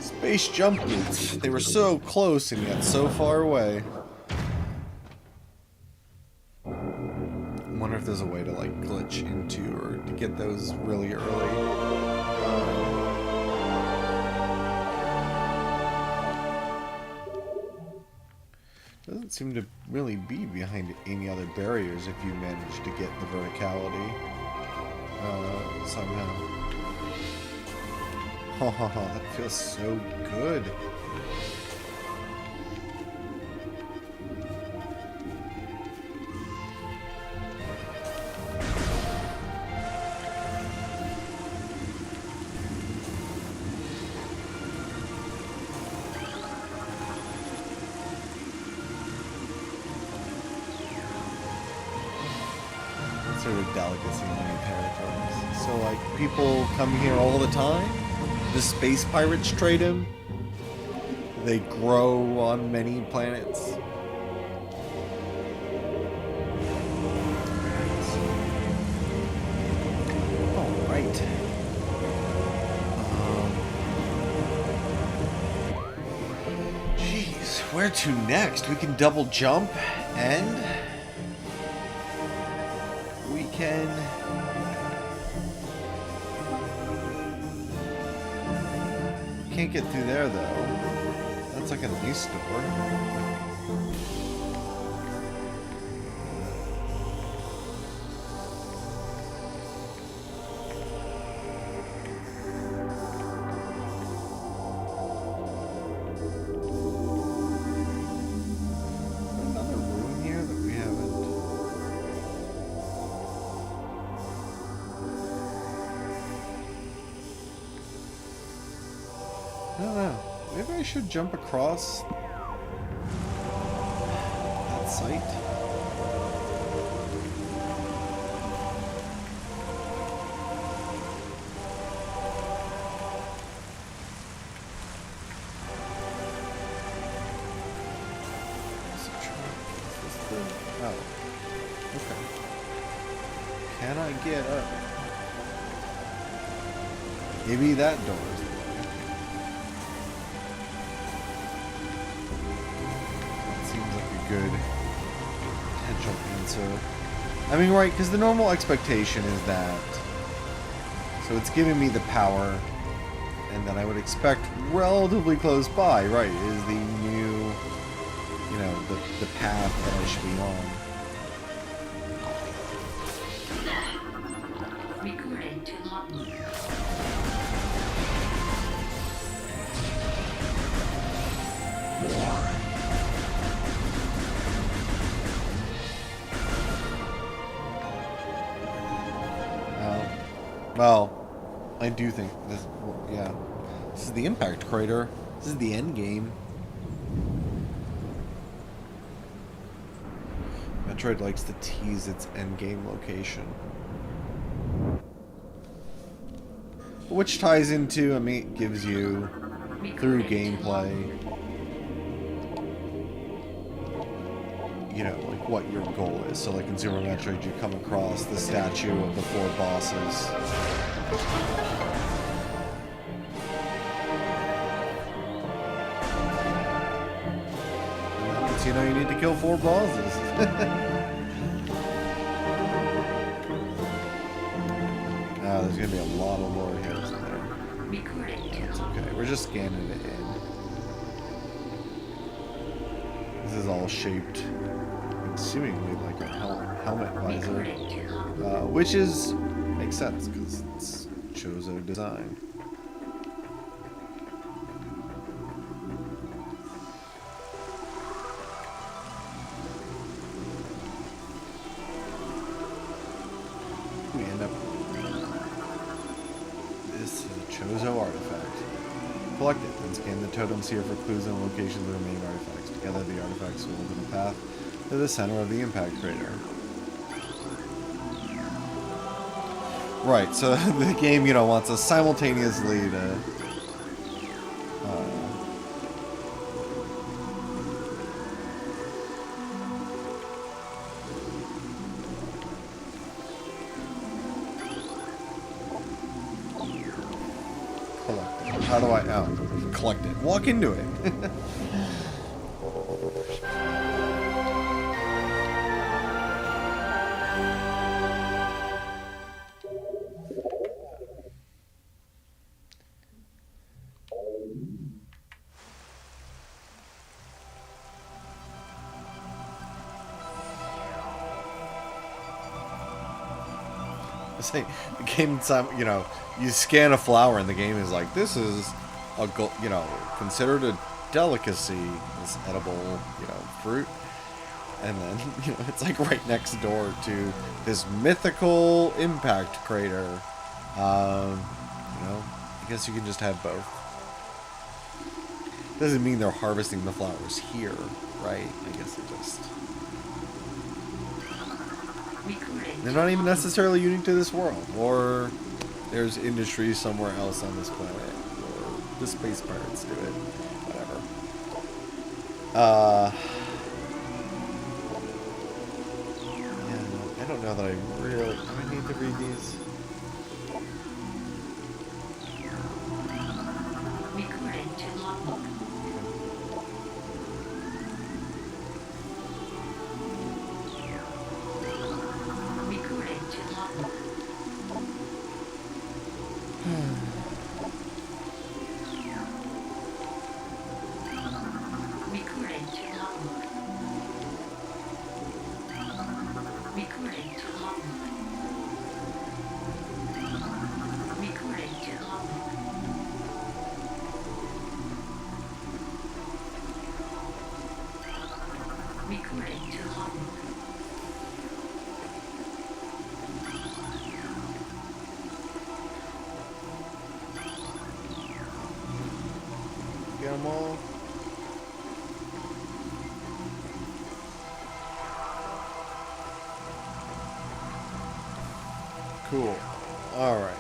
space jump boots. They were so close and yet so far away. I wonder if there's a way to like glitch into or to get those really early. Doesn't seem to really be behind any other barriers if you manage to get the verticality somehow. Oh, that feels so good. Sort of delicacy in many territories. So, like, people come here all the time. The space pirates trade them. They grow on many planets. Alright. Jeez, where to next? We can double jump and we can can't get through there though. That's like a new store. Another room here that we haven't. I don't know. Maybe I should jump across that site. Oh. Okay. Can I get up? Maybe that door is the way. Good potential answer. I mean, right, because the normal expectation is that. So it's giving me the power, and then I would expect relatively close by, right, is the new, you know, the path that I should be on. Recording to Magmoor. Well, I do think this. Well, yeah, this is the impact crater. This is the end game. Metroid likes to tease its end game location, which ties into, I mean, it gives you through gameplay, you know, like what your goal is. So like in Super Metroid, you come across the statue of the 4 bosses. You know, you need to kill 4 bosses. There's gonna be a lot of lore hills in there. That's okay. We're just scanning it in. This is all shaped seemingly like a helmet visor, which makes sense because it's Chozo design. We end up. This is a Chozo artifact. Collect it, then scan the totems here for clues and locations of the remaining artifacts. Together, the artifacts will open a path to the center of the impact crater. Right, so the game, you know, wants us simultaneously to collect it. How do I collect it? Walk into it. Say the game, you know, you scan a flower and the game is like, this is a you know, considered a delicacy, this edible, you know, fruit. And then, you know, it's like right next door to this mythical impact crater. You know, I guess you can just have both. Doesn't mean they're harvesting the flowers here, right? I guess they just... They're not even necessarily unique to this world. Or there's industry somewhere else on this planet. Or the space pirates do it. Whatever. Yeah, I don't know that I really... Do I need to read these? Get them all. Cool. All right.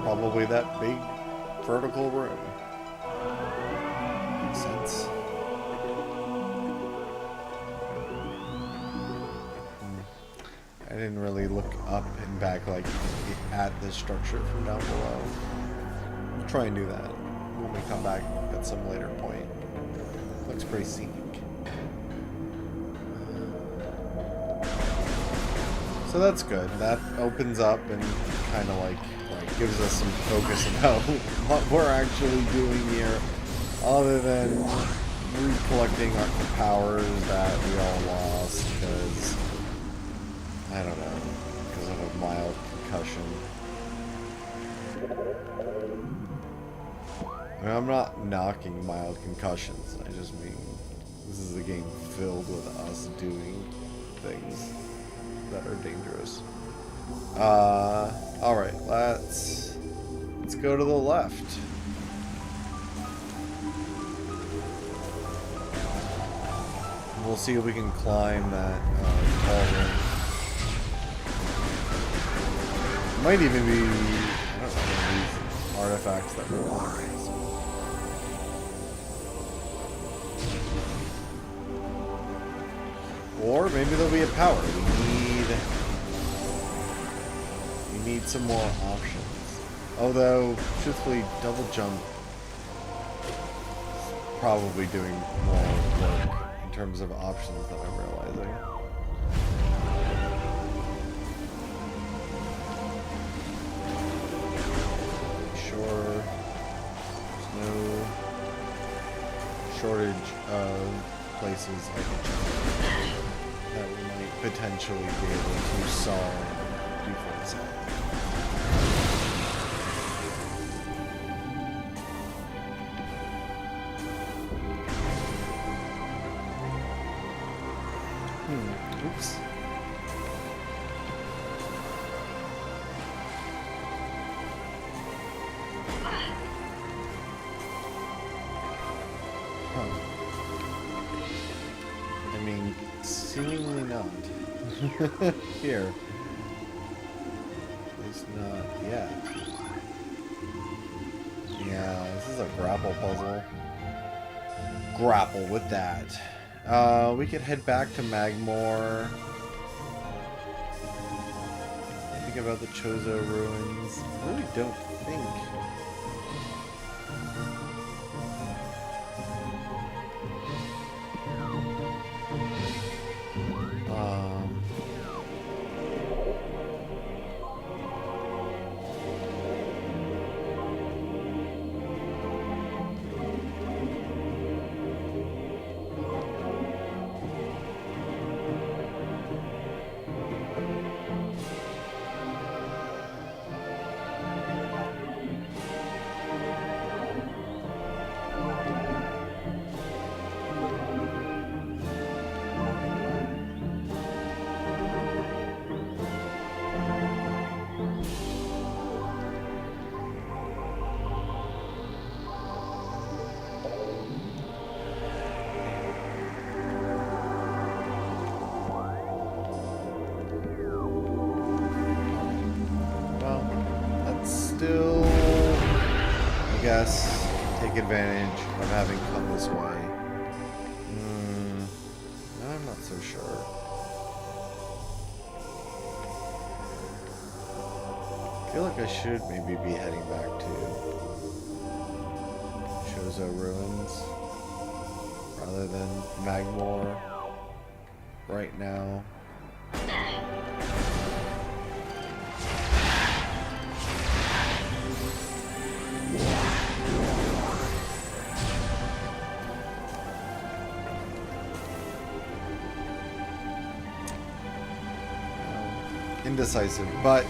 Probably that big vertical room. Makes sense. I didn't really look up and back like at the structure from down below. We'll try and do that when we come back at some later point. Looks pretty scenic. So that's good. That opens up and kind of like gives us some focus about what we're actually doing here, other than recollecting our powers that we all lost because, I don't know, because of a mild concussion. I mean, I'm not knocking mild concussions, I just mean this is a game filled with us doing things that are dangerous. Alright, let's go to the left. We'll see if we can climb that tall ring. Might even be, I don't know, these artifacts that we're on. Or maybe there'll be a power. We need some more options. Although, truthfully, double jump is probably doing more work in terms of options than I'm realizing. Sure, there's no shortage of places I can jump that we might potentially be able to solve defense. Oops. Huh. I mean, seemingly not. Here. At least not yet. Yeah, this is a grapple puzzle. Grapple with that. We could head back to Magmoor. Think about the Chozo ruins. I really don't think advantage of having come this way? I'm not so sure. I feel like I should maybe be heading back to Chozo Ruins rather than Magmoor right now. Indecisive, but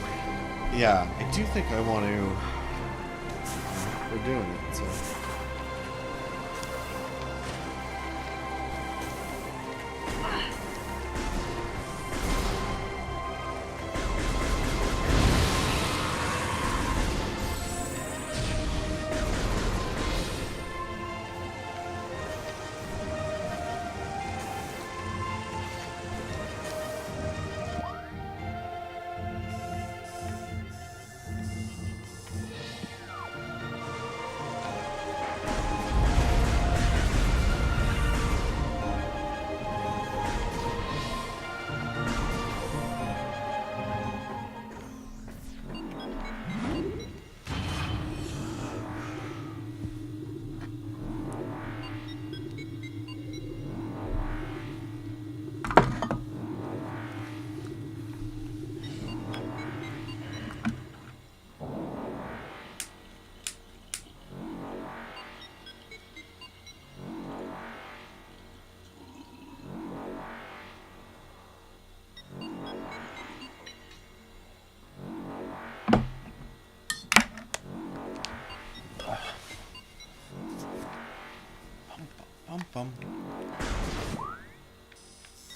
yeah, I do think I want to. We're doing it, so.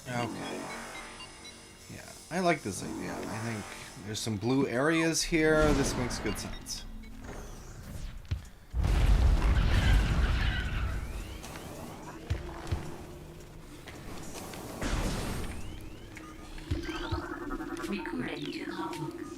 Okay. Yeah, I like this idea. I think there's some blue areas here. This makes good sense. Recording to logbooks.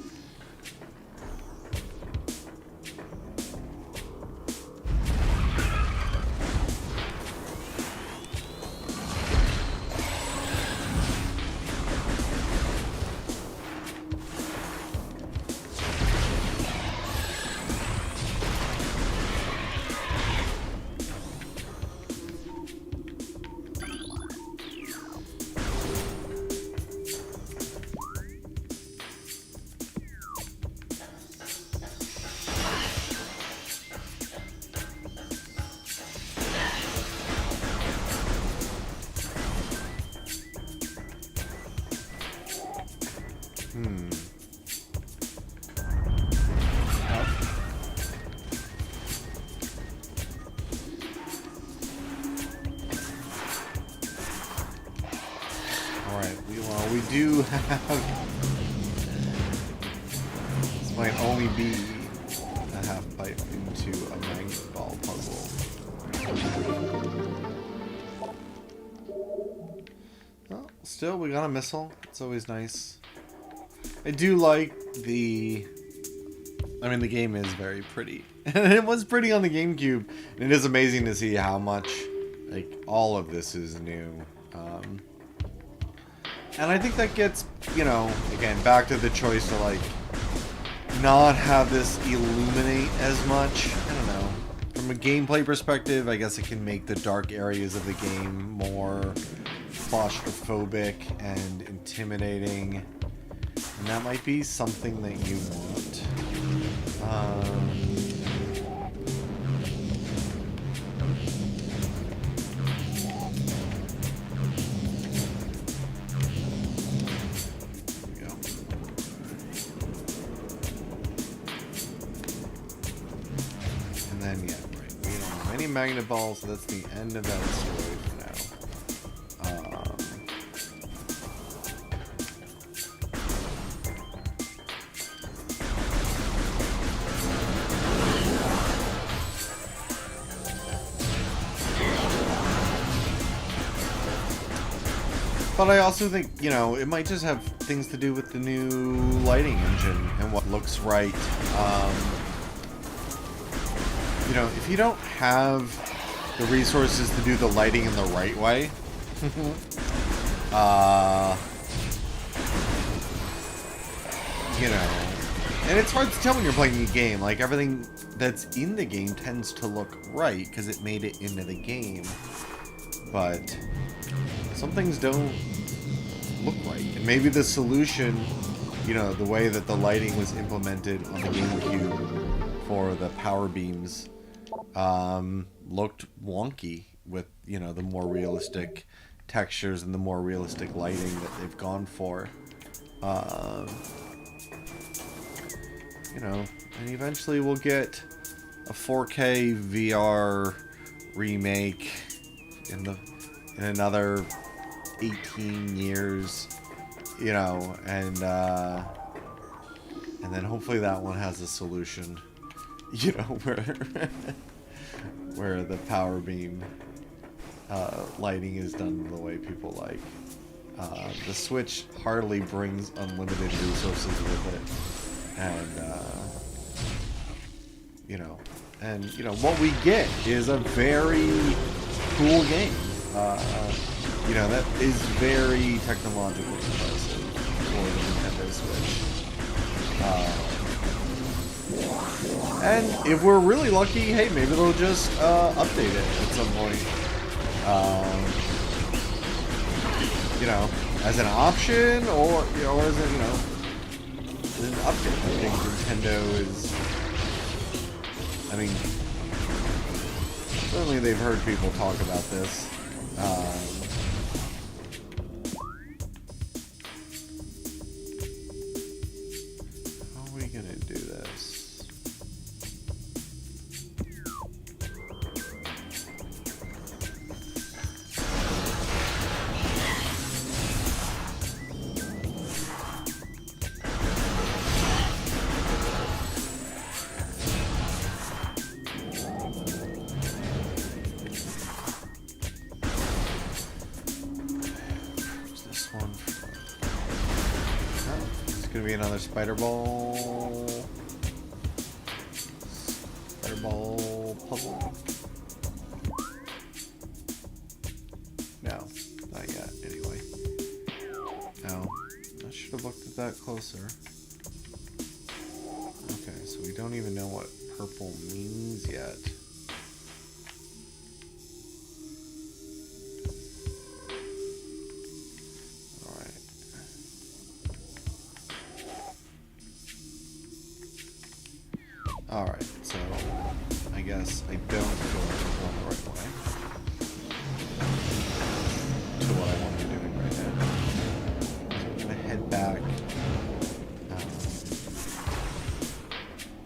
We do have... This might only be a half pipe into a magnet ball puzzle. Well, still, we got a missile. It's always nice. I do like the... I mean, the game is very pretty. And it was pretty on the GameCube. And it is amazing to see how much, like, all of this is new. And I think that gets, you know, again, back to the choice to, like, not have this illuminate as much. I don't know. From a gameplay perspective, I guess it can make the dark areas of the game more claustrophobic and intimidating. And that might be something that you want. Magnet ball, so that's the end of that story for now. But I also think, you know, it might just have things to do with the new lighting engine and what looks right. you know, if you don't have the resources to do the lighting in the right way, you know, and it's hard to tell when you're playing a game. Like, everything that's in the game tends to look right because it made it into the game. But some things don't look right. And maybe the solution, you know, the way that the lighting was implemented on the GameCube for the power beams looked wonky with, you know, the more realistic textures and the more realistic lighting that they've gone for. You know, and eventually we'll get a 4K VR remake in another 18 years, you know, and then hopefully that one has a solution, you know, where the power beam lighting is done the way people like. The Switch hardly brings unlimited resources with it, and you know, what we get is a very cool game. You know, that is very technologically impressive for the Nintendo Switch. And if we're really lucky, hey, maybe they'll just update it at some point. You know, as an option, or you know, or as a, you know, as an update. I think Nintendo is. I mean, certainly they've heard people talk about this. How are we gonna do this? Gonna be another spider ball puzzle. No, not yet. Anyway, no, I should have looked at that closer. Okay, so we don't even know what purple means yet. Alright, so I guess I don't feel like I'm going the right way to what I want to be doing right now. So I'm going to head back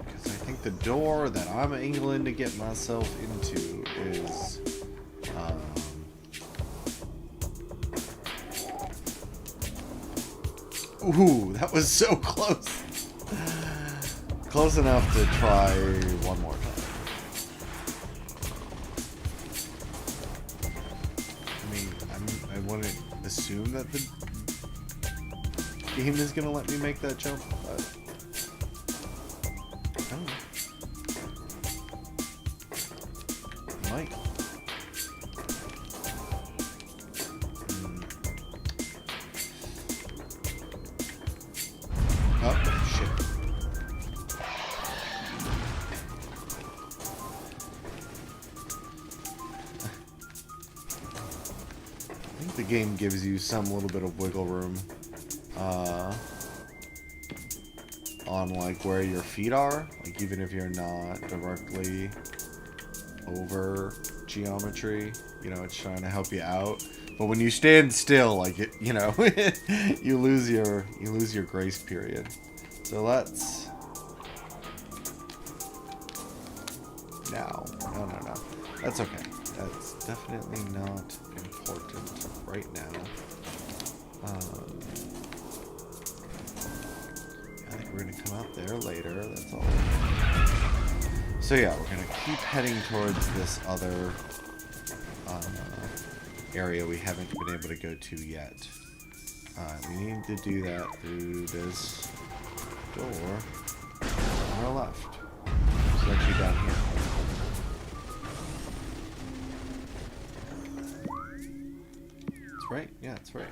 because I think the door that I'm angling to get myself into is ooh, that was so close. Close enough to try one more time. I mean, I wouldn't assume that the game is gonna let me make that jump, but I don't know. It might. Oh, shit. The game gives you some little bit of wiggle room on like where your feet are, like even if you're not directly over geometry, you know, it's trying to help you out. But when you stand still, like it, you know, you lose your grace period. So let's no, that's okay. That's definitely not important right now. I think we're gonna come out there later. That's all. So yeah, we're gonna keep heading towards this other area we haven't been able to go to yet. We need to do that through this door on our left. It's actually down here. right. Yeah, that's right.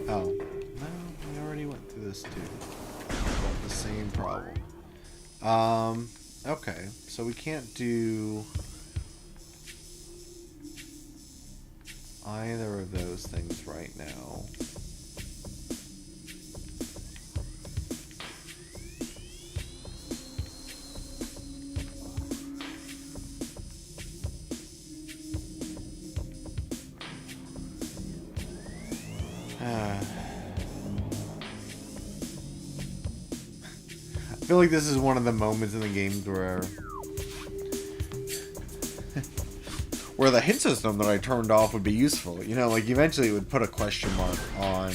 Oh. No, we already went through this too. Got the same problem. Okay. So we can't do either of those things right now. I feel like this is one of the moments in the games where the hint system that I turned off would be useful. You know, like eventually it would put a question mark on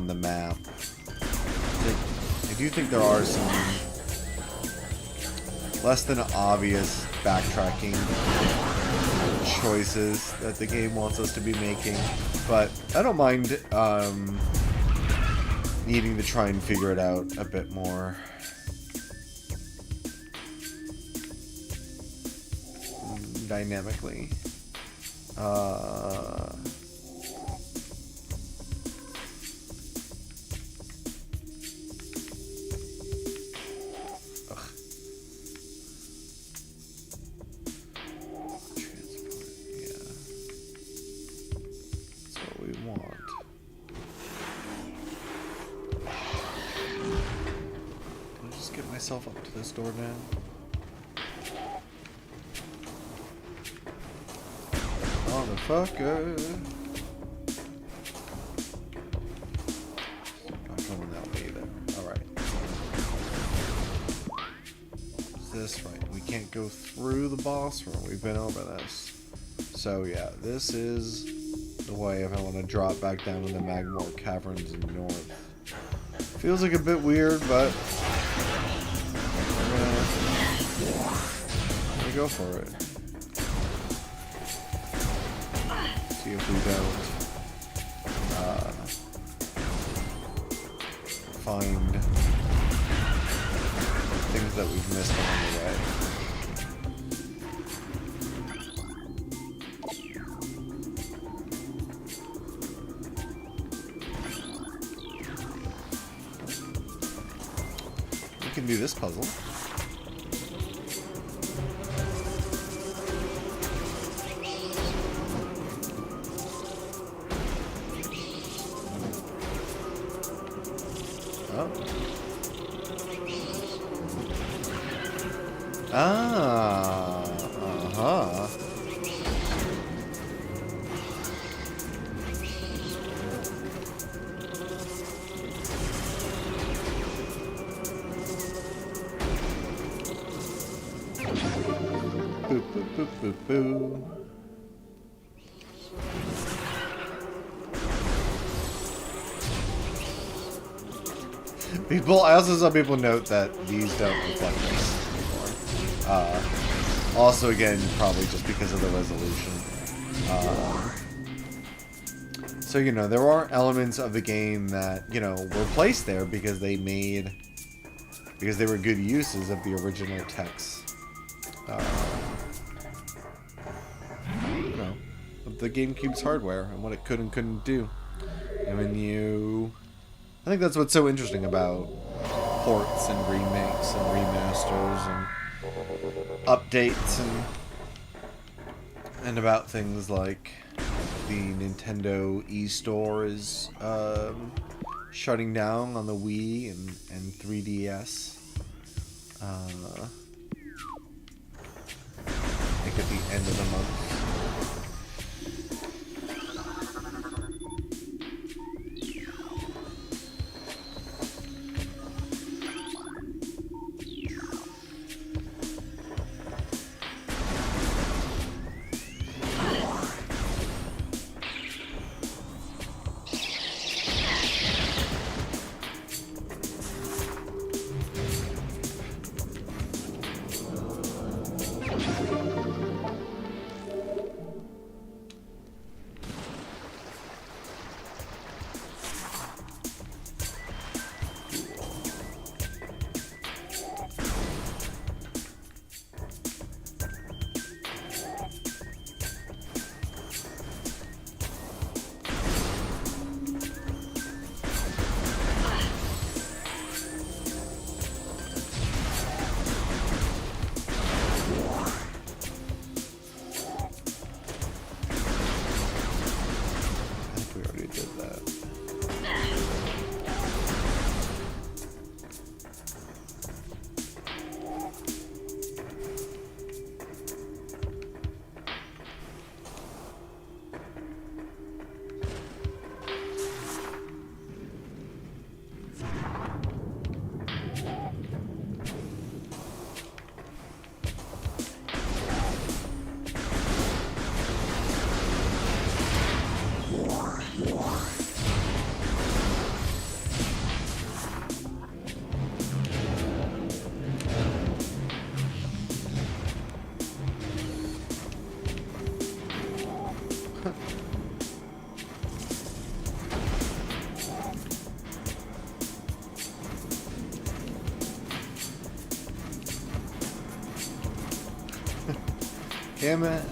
the map. I do think there are some less than obvious backtracking choices that the game wants us to be making, but I don't mind needing to try and figure it out a bit more. Dynamically. Ugh. Transport, yeah. That's what we want. Can I just get myself up to this door now? Motherfucker. Not coming that way either. Alright. Is this right? We can't go through the boss room. We've been over this. So yeah, this is the way if I want to drop back down in the Magmoor caverns in the north. Feels like a bit weird, but we're gonna go for it. See if we don't find things that we've missed along the way. We can do this puzzle. Uh-huh. Boop, boop, boop, boop, boop. I also saw people note that these don't reflect this anymore. Also, again, probably just because of the resolution. So, you know, there are elements of the game that, you know, were placed there because they were good uses of the original text. You know, of the GameCube's hardware and what it could and couldn't do. And when I think that's what's so interesting about ports and remakes and remasters and updates and about things like the Nintendo eStore is shutting down on the Wii and 3DS. I think at the end of the month. Damn it.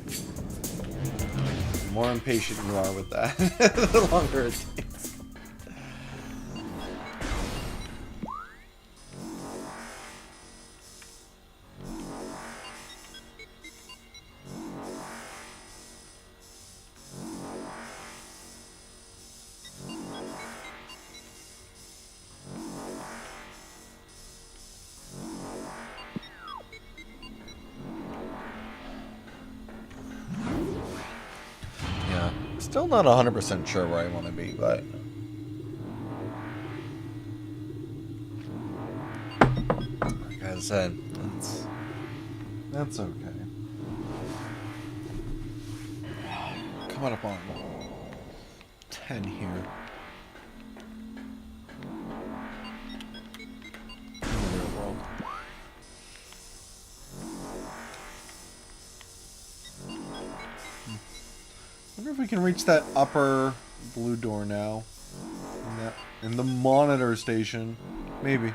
The more impatient you are with that, the longer it takes. Still not 100% sure where I want to be, but... like I said, that's okay. Coming up on 10 here. In the real world. I wonder if we can reach that upper blue door now. In the monitor station. Maybe.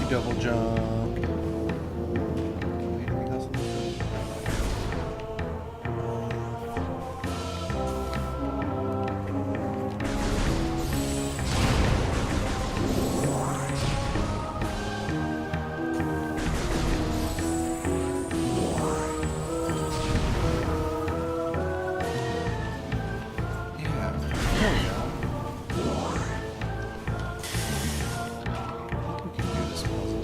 Double jump. Anything else? Yeah, there we go. I think we can do this puzzle.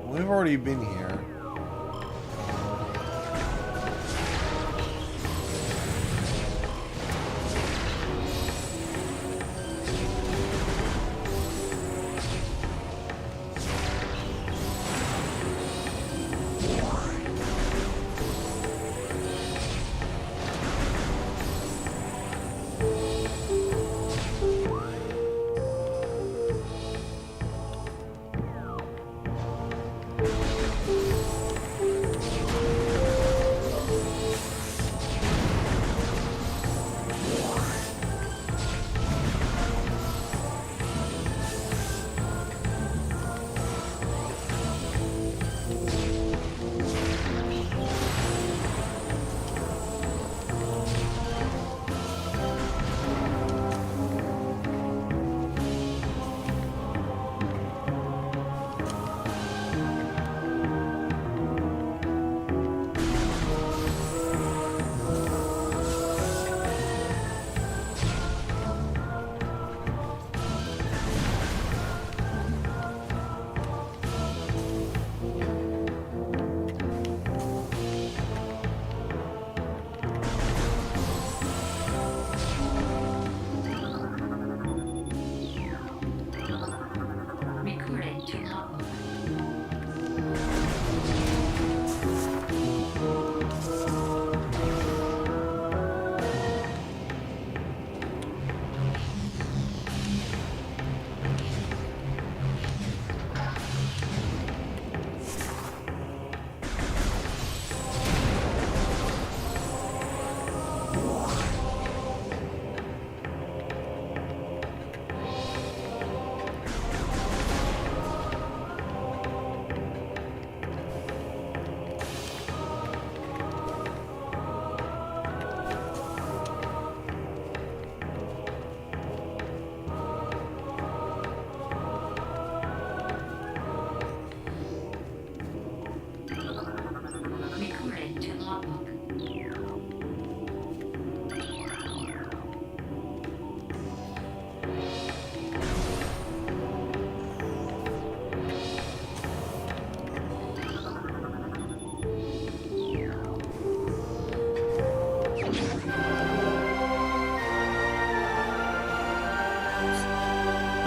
We've already been here.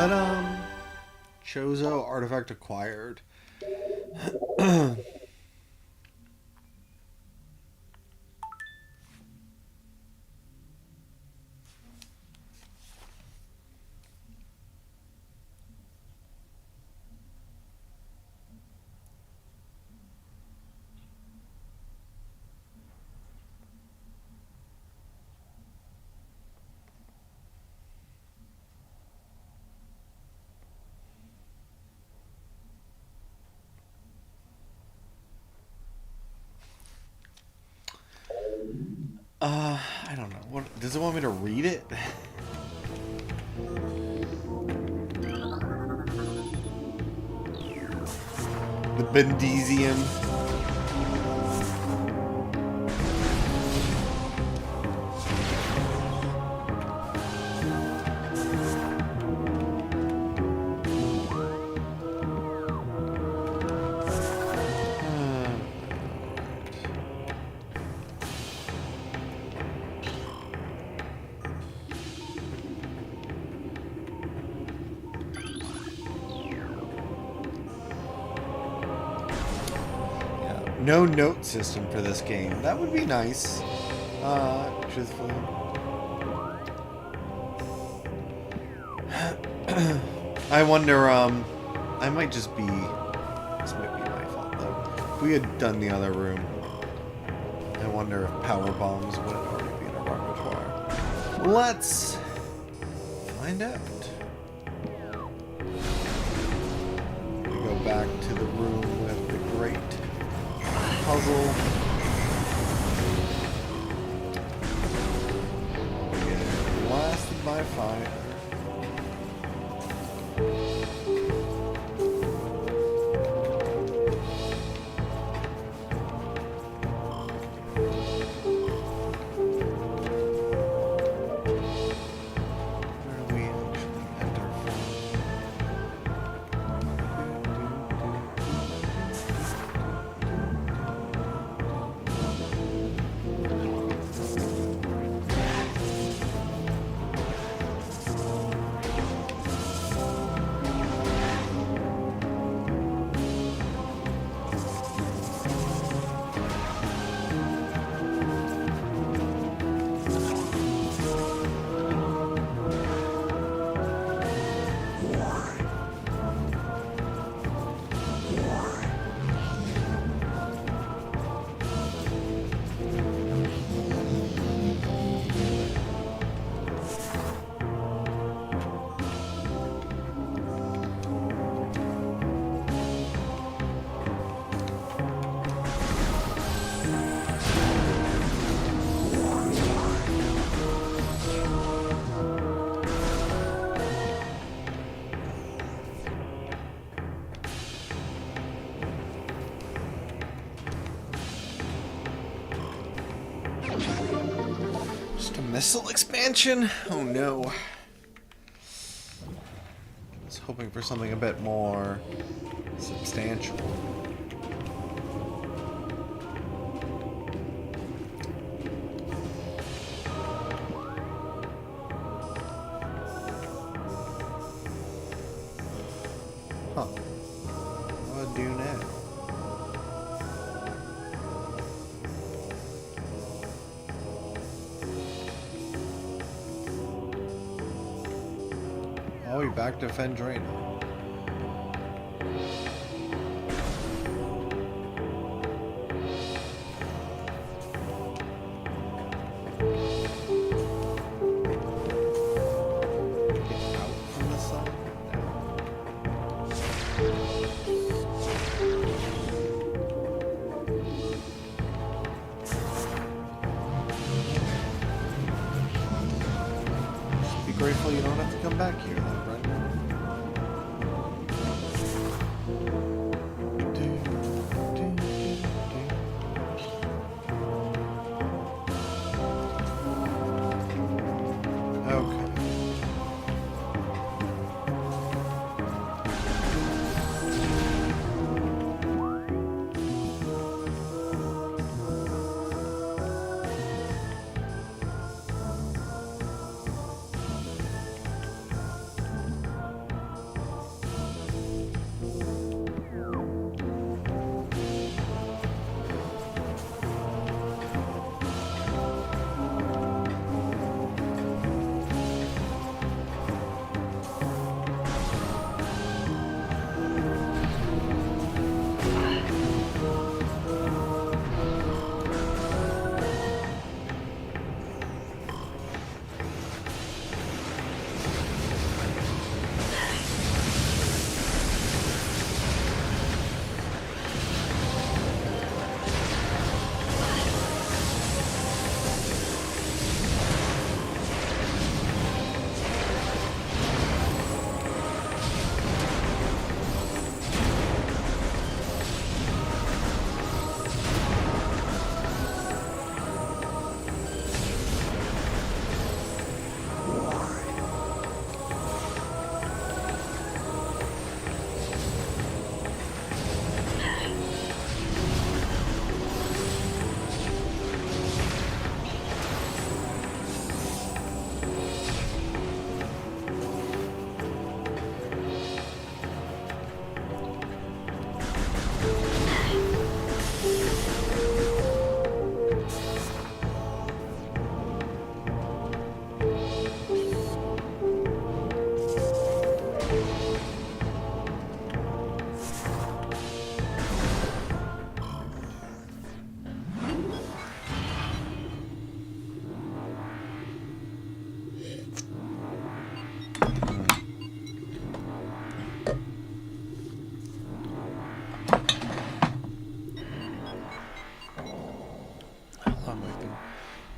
that Chozo artifact acquired? I don't know. What does it want me to read it? The Bendezium. No note system for this game. That would be nice. Truthfully. I wonder, I might just be... This might be my fault, though. If we had done the other room, I wonder if power bombs would already be in our repertoire. Let's find out. We go back to the room with the great puzzle. We get blasted by fire. Missile expansion? Oh no. I was hoping for something a bit more substantial. Huh. What do I do now? Oh, you're back to Fendrana. Grateful you don't have to come back here, though, right? Okay.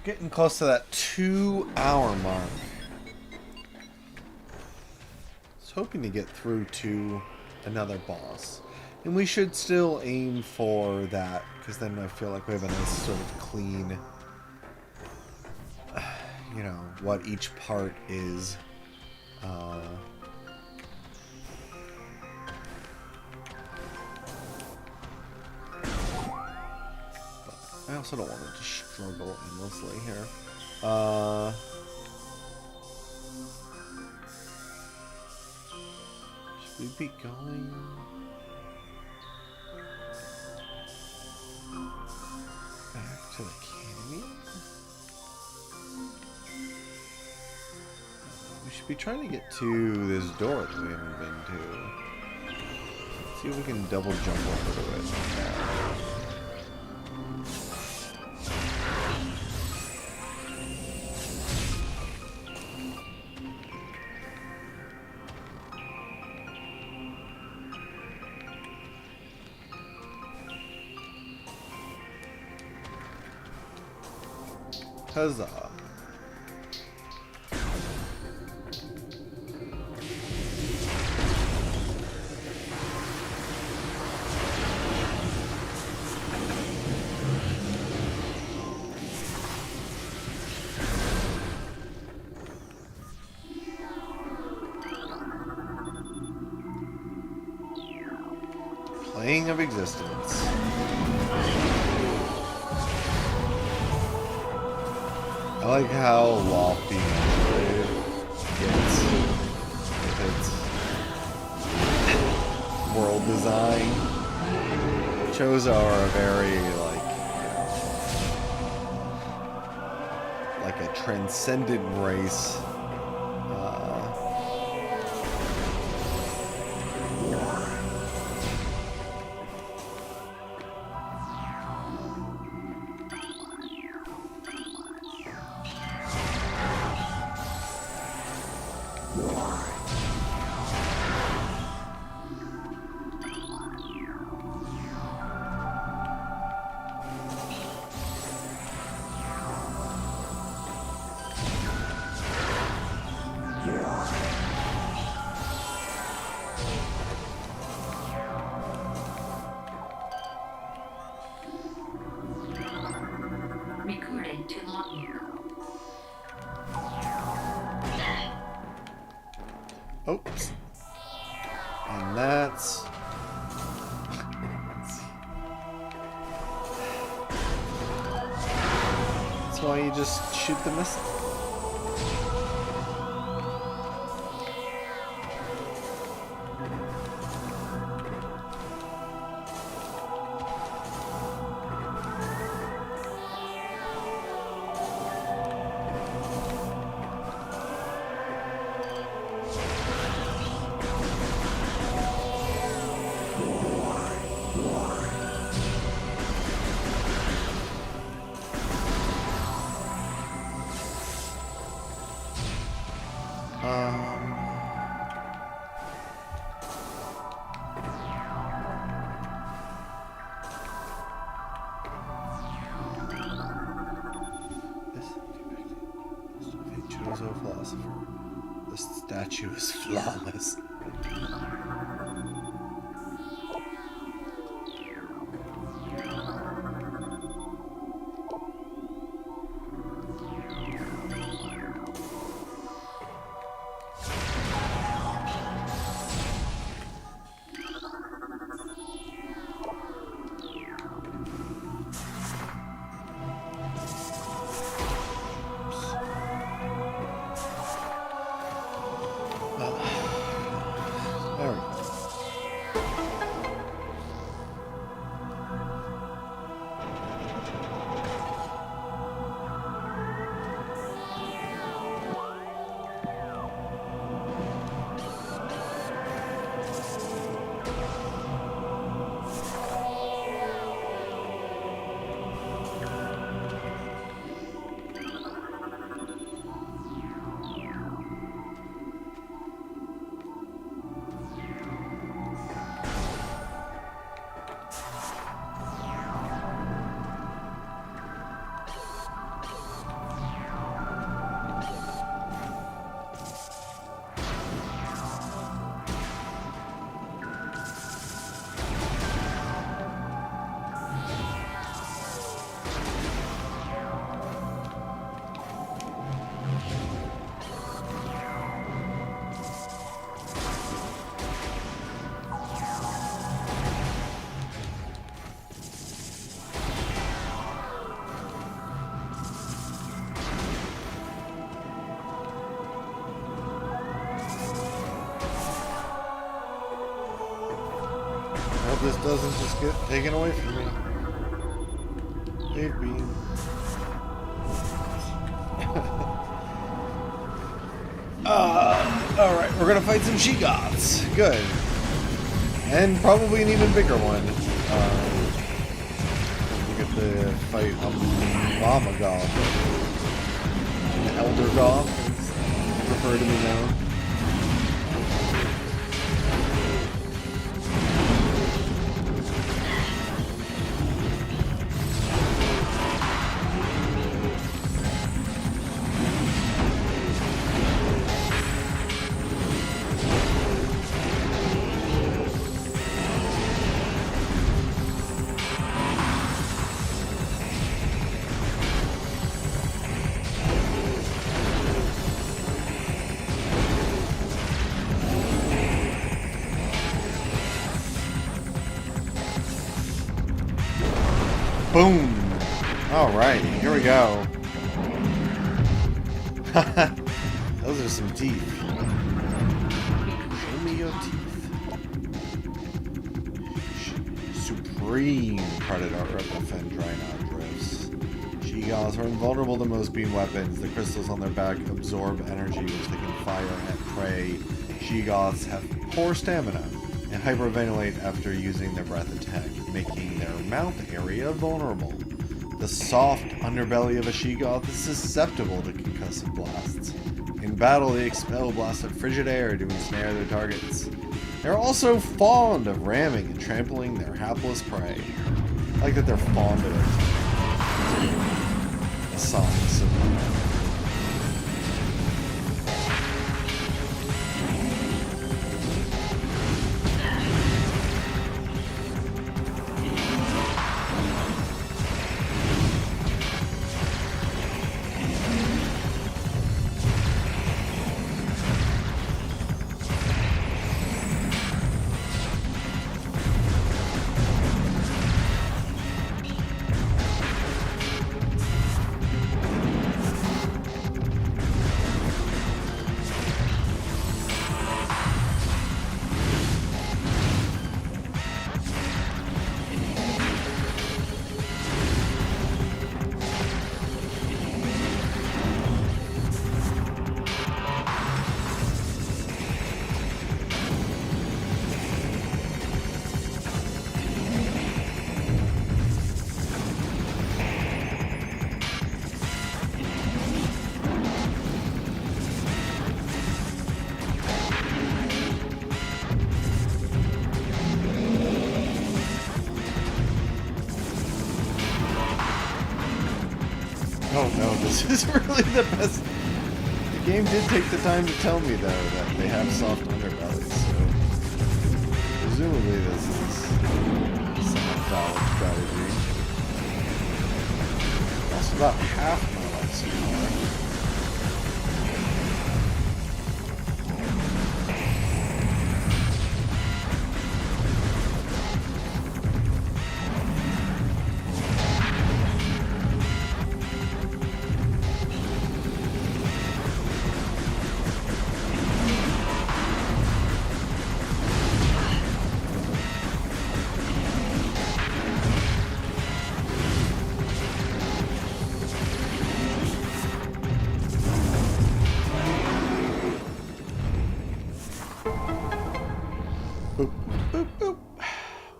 Getting close to that 2-hour mark. I was hoping to get through to another boss. And we should still aim for that, because then I feel like we have a nice sort of clean, you know, what each part is. I also don't want to just struggle endlessly here. Should we be going back to the canyon? We should be trying to get to this door that we haven't been to. See if we can double jump over to it. Huzzah. Plane of existence. I like how lofty Metroid gets with its world design. Chozo are a very, like a transcendent race. Recording to Magmoor. Oops. And that's... That's why you just shoot the missile. Chozo philosopher. This statue is flawless. this doesn't just get taken away from me. Wave beam. Alright, we're gonna fight some She-Goths. Good. And probably an even bigger one. We get to fight a Mama Goth. An Elder Goth, as I prefer to be known. Boom! Alright, here we go. Those are some teeth. Show me your teeth. Supreme Predator Epiphendrina drifts. She-Goths are invulnerable to most beam weapons. The crystals on their back absorb energy which they can fire at prey. She-Goths have poor stamina and hyperventilate after using their breath attack, making their mouth area vulnerable. The soft underbelly of a She-Goth is susceptible to concussive blasts. In battle, they expel blasts of frigid air to ensnare their targets. They're also fond of ramming and trampling their hapless prey. I like that they're fond of it. The songs of oh no, this is really the best. The game did take the time to tell me, though, that they have soft underbellies, so presumably this is some valid strategy. That's about half my life so far. Boop, boop, boop.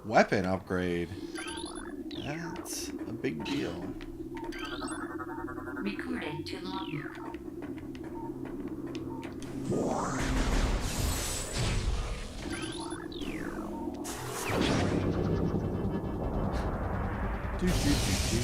Weapon upgrade. That's a big deal. Recording to logbook. Do, do, do, do.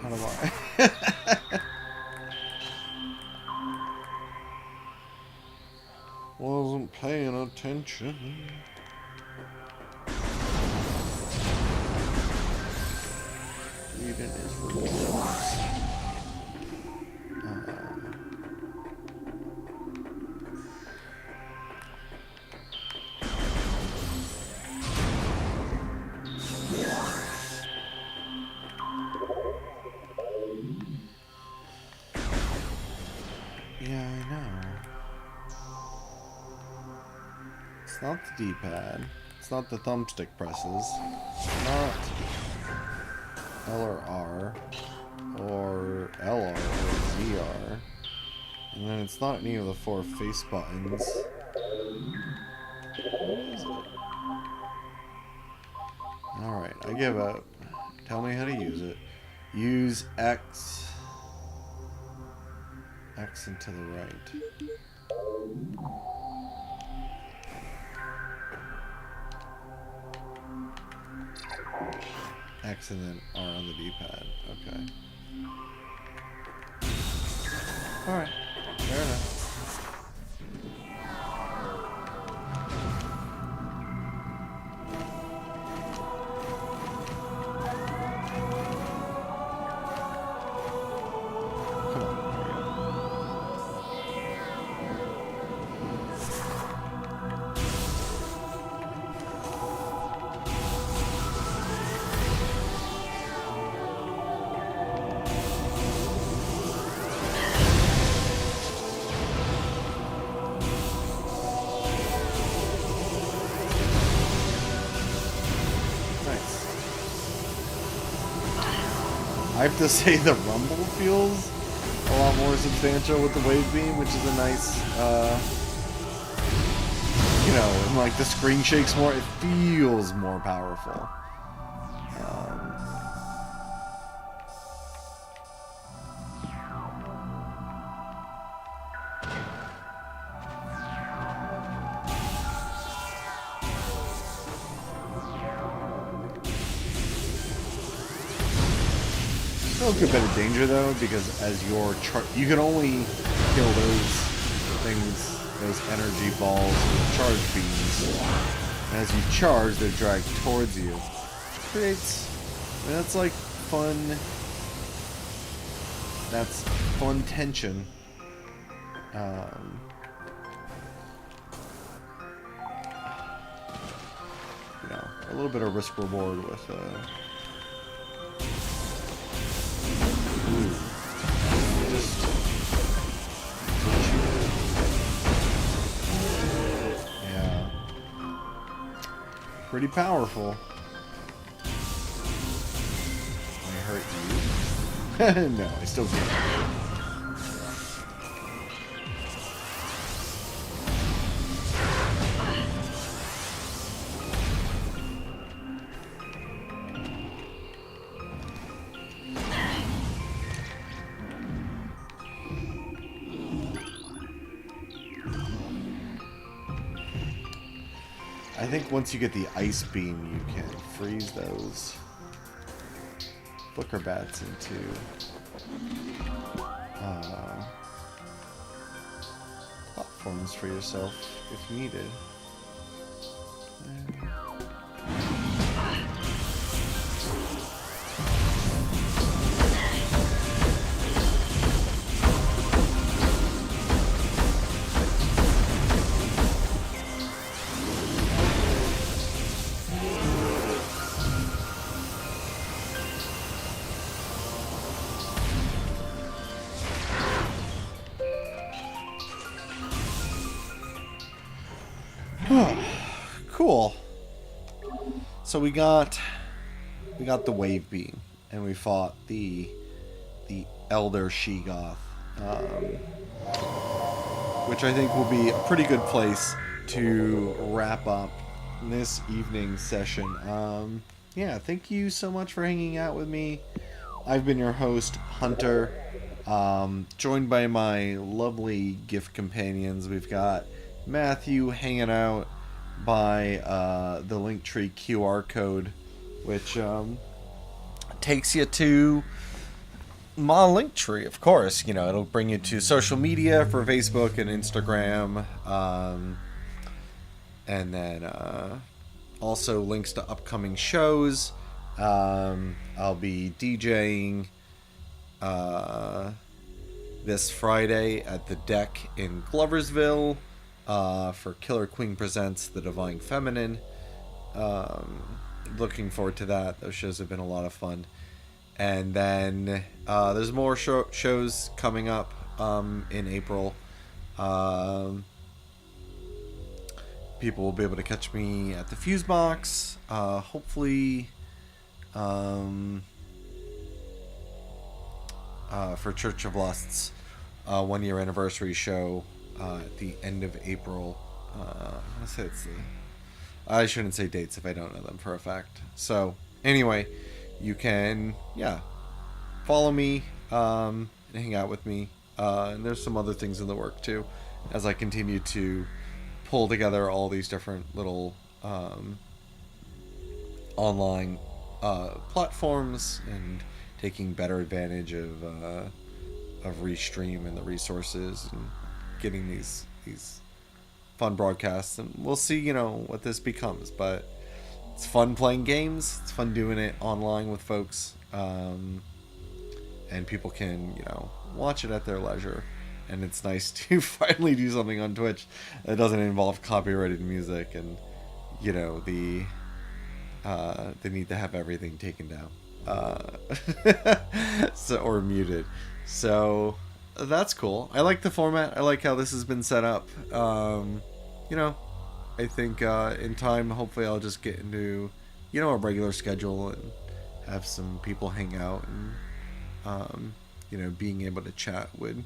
How do I? Wasn't paying attention. Reading is rewards. Yeah, I know. It's not the D-pad. It's not the thumbstick presses. It's not L or R, or LR, or ZR. And then it's not any of the 4 face buttons. What is it? Alright, I give up. Tell me how to use it. Use X. X and to the right. X and then R on the D-pad. Okay. Alright. Fair enough. Come on. There we go. I have to say the rumble feels a lot more substantial with the wave beam, which is a nice, you know, and like the screen shakes more, it feels more powerful. Still a good bit of danger though, because as your you can only kill those things, those energy balls with charge beams. And as you charge, they're dragged towards you, which creates, I mean, that's like fun. That's fun tension. You know, a little bit of risk reward with. Yeah. Pretty powerful. I hurt you. No, I still can't. I think once you get the ice beam, you can freeze those flicker bats into platforms for yourself if needed. Cool. So we got the wave beam, and we fought the Elder Sheegoth, which I think will be a pretty good place to wrap up this evening's session. Yeah, thank you so much for hanging out with me. I've been your host, Hunter, joined by my lovely gift companions. We've got Matthew hanging out by the Linktree QR code, which takes you to my Linktree, of course. You know, it'll bring you to social media for Facebook and Instagram. And then also links to upcoming shows. I'll be DJing this Friday at the Deck in Gloversville for Killer Queen Presents The Divine Feminine. Looking forward to that. Those shows have been a lot of fun. And then there's more shows coming up in April. People will be able to catch me at the Fuse Box. Hopefully for Church of Lust's 1 year anniversary show at the end of April. I shouldn't say dates if I don't know them for a fact. So anyway, you can follow me and hang out with me. And there's some other things in the work too, as I continue to pull together all these different little online platforms and taking better advantage of Restream and the resources and getting these fun broadcasts. And we'll see, what this becomes. But it's fun playing games. It's fun doing it online with folks. And people can, watch it at their leisure. And it's nice to finally do something on Twitch that doesn't involve copyrighted music and, the need to have everything taken down. Or muted. So that's cool. I like the format. I like how this has been set up. I think in time, hopefully I'll just get into, a regular schedule and have some people hang out and, being able to chat would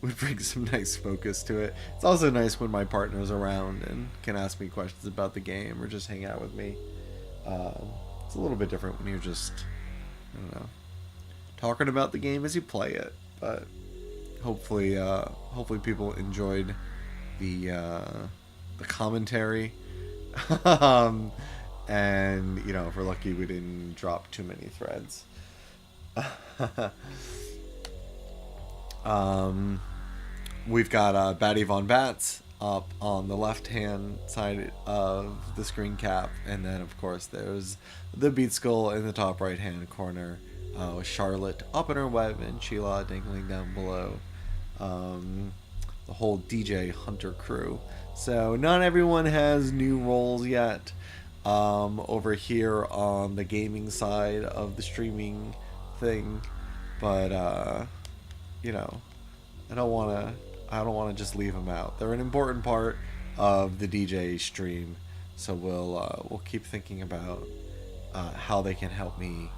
bring some nice focus to it. It's also nice when my partner's around and can ask me questions about the game or just hang out with me. It's a little bit different when you're just, talking about the game as you play it. But hopefully people enjoyed the commentary. And if we're lucky, we didn't drop too many threads. We've got Batty Von Bats up on the left-hand side of the screen cap, and then of course there's the Beat Skull in the top right-hand corner, with Charlotte up in her web and Sheila dangling down below. The whole DJ Hunter crew. So not everyone has new roles yet. Over here on the gaming side of the streaming thing, but I don't want to just leave them out. They're an important part of the DJ stream, so we'll keep thinking about how they can help me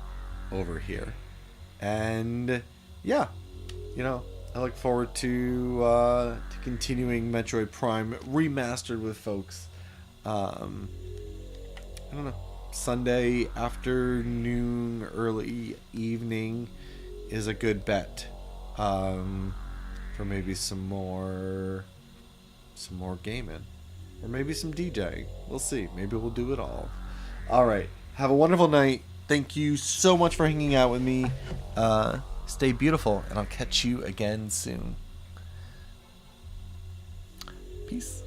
over here. And I look forward to continuing Metroid Prime Remastered with folks. I don't know. Sunday afternoon, early evening is a good bet. For maybe some more gaming, or maybe some DJing. We'll see. Maybe we'll do it all. All right. Have a wonderful night. Thank you so much for hanging out with me. Stay beautiful, and I'll catch you again soon. Peace.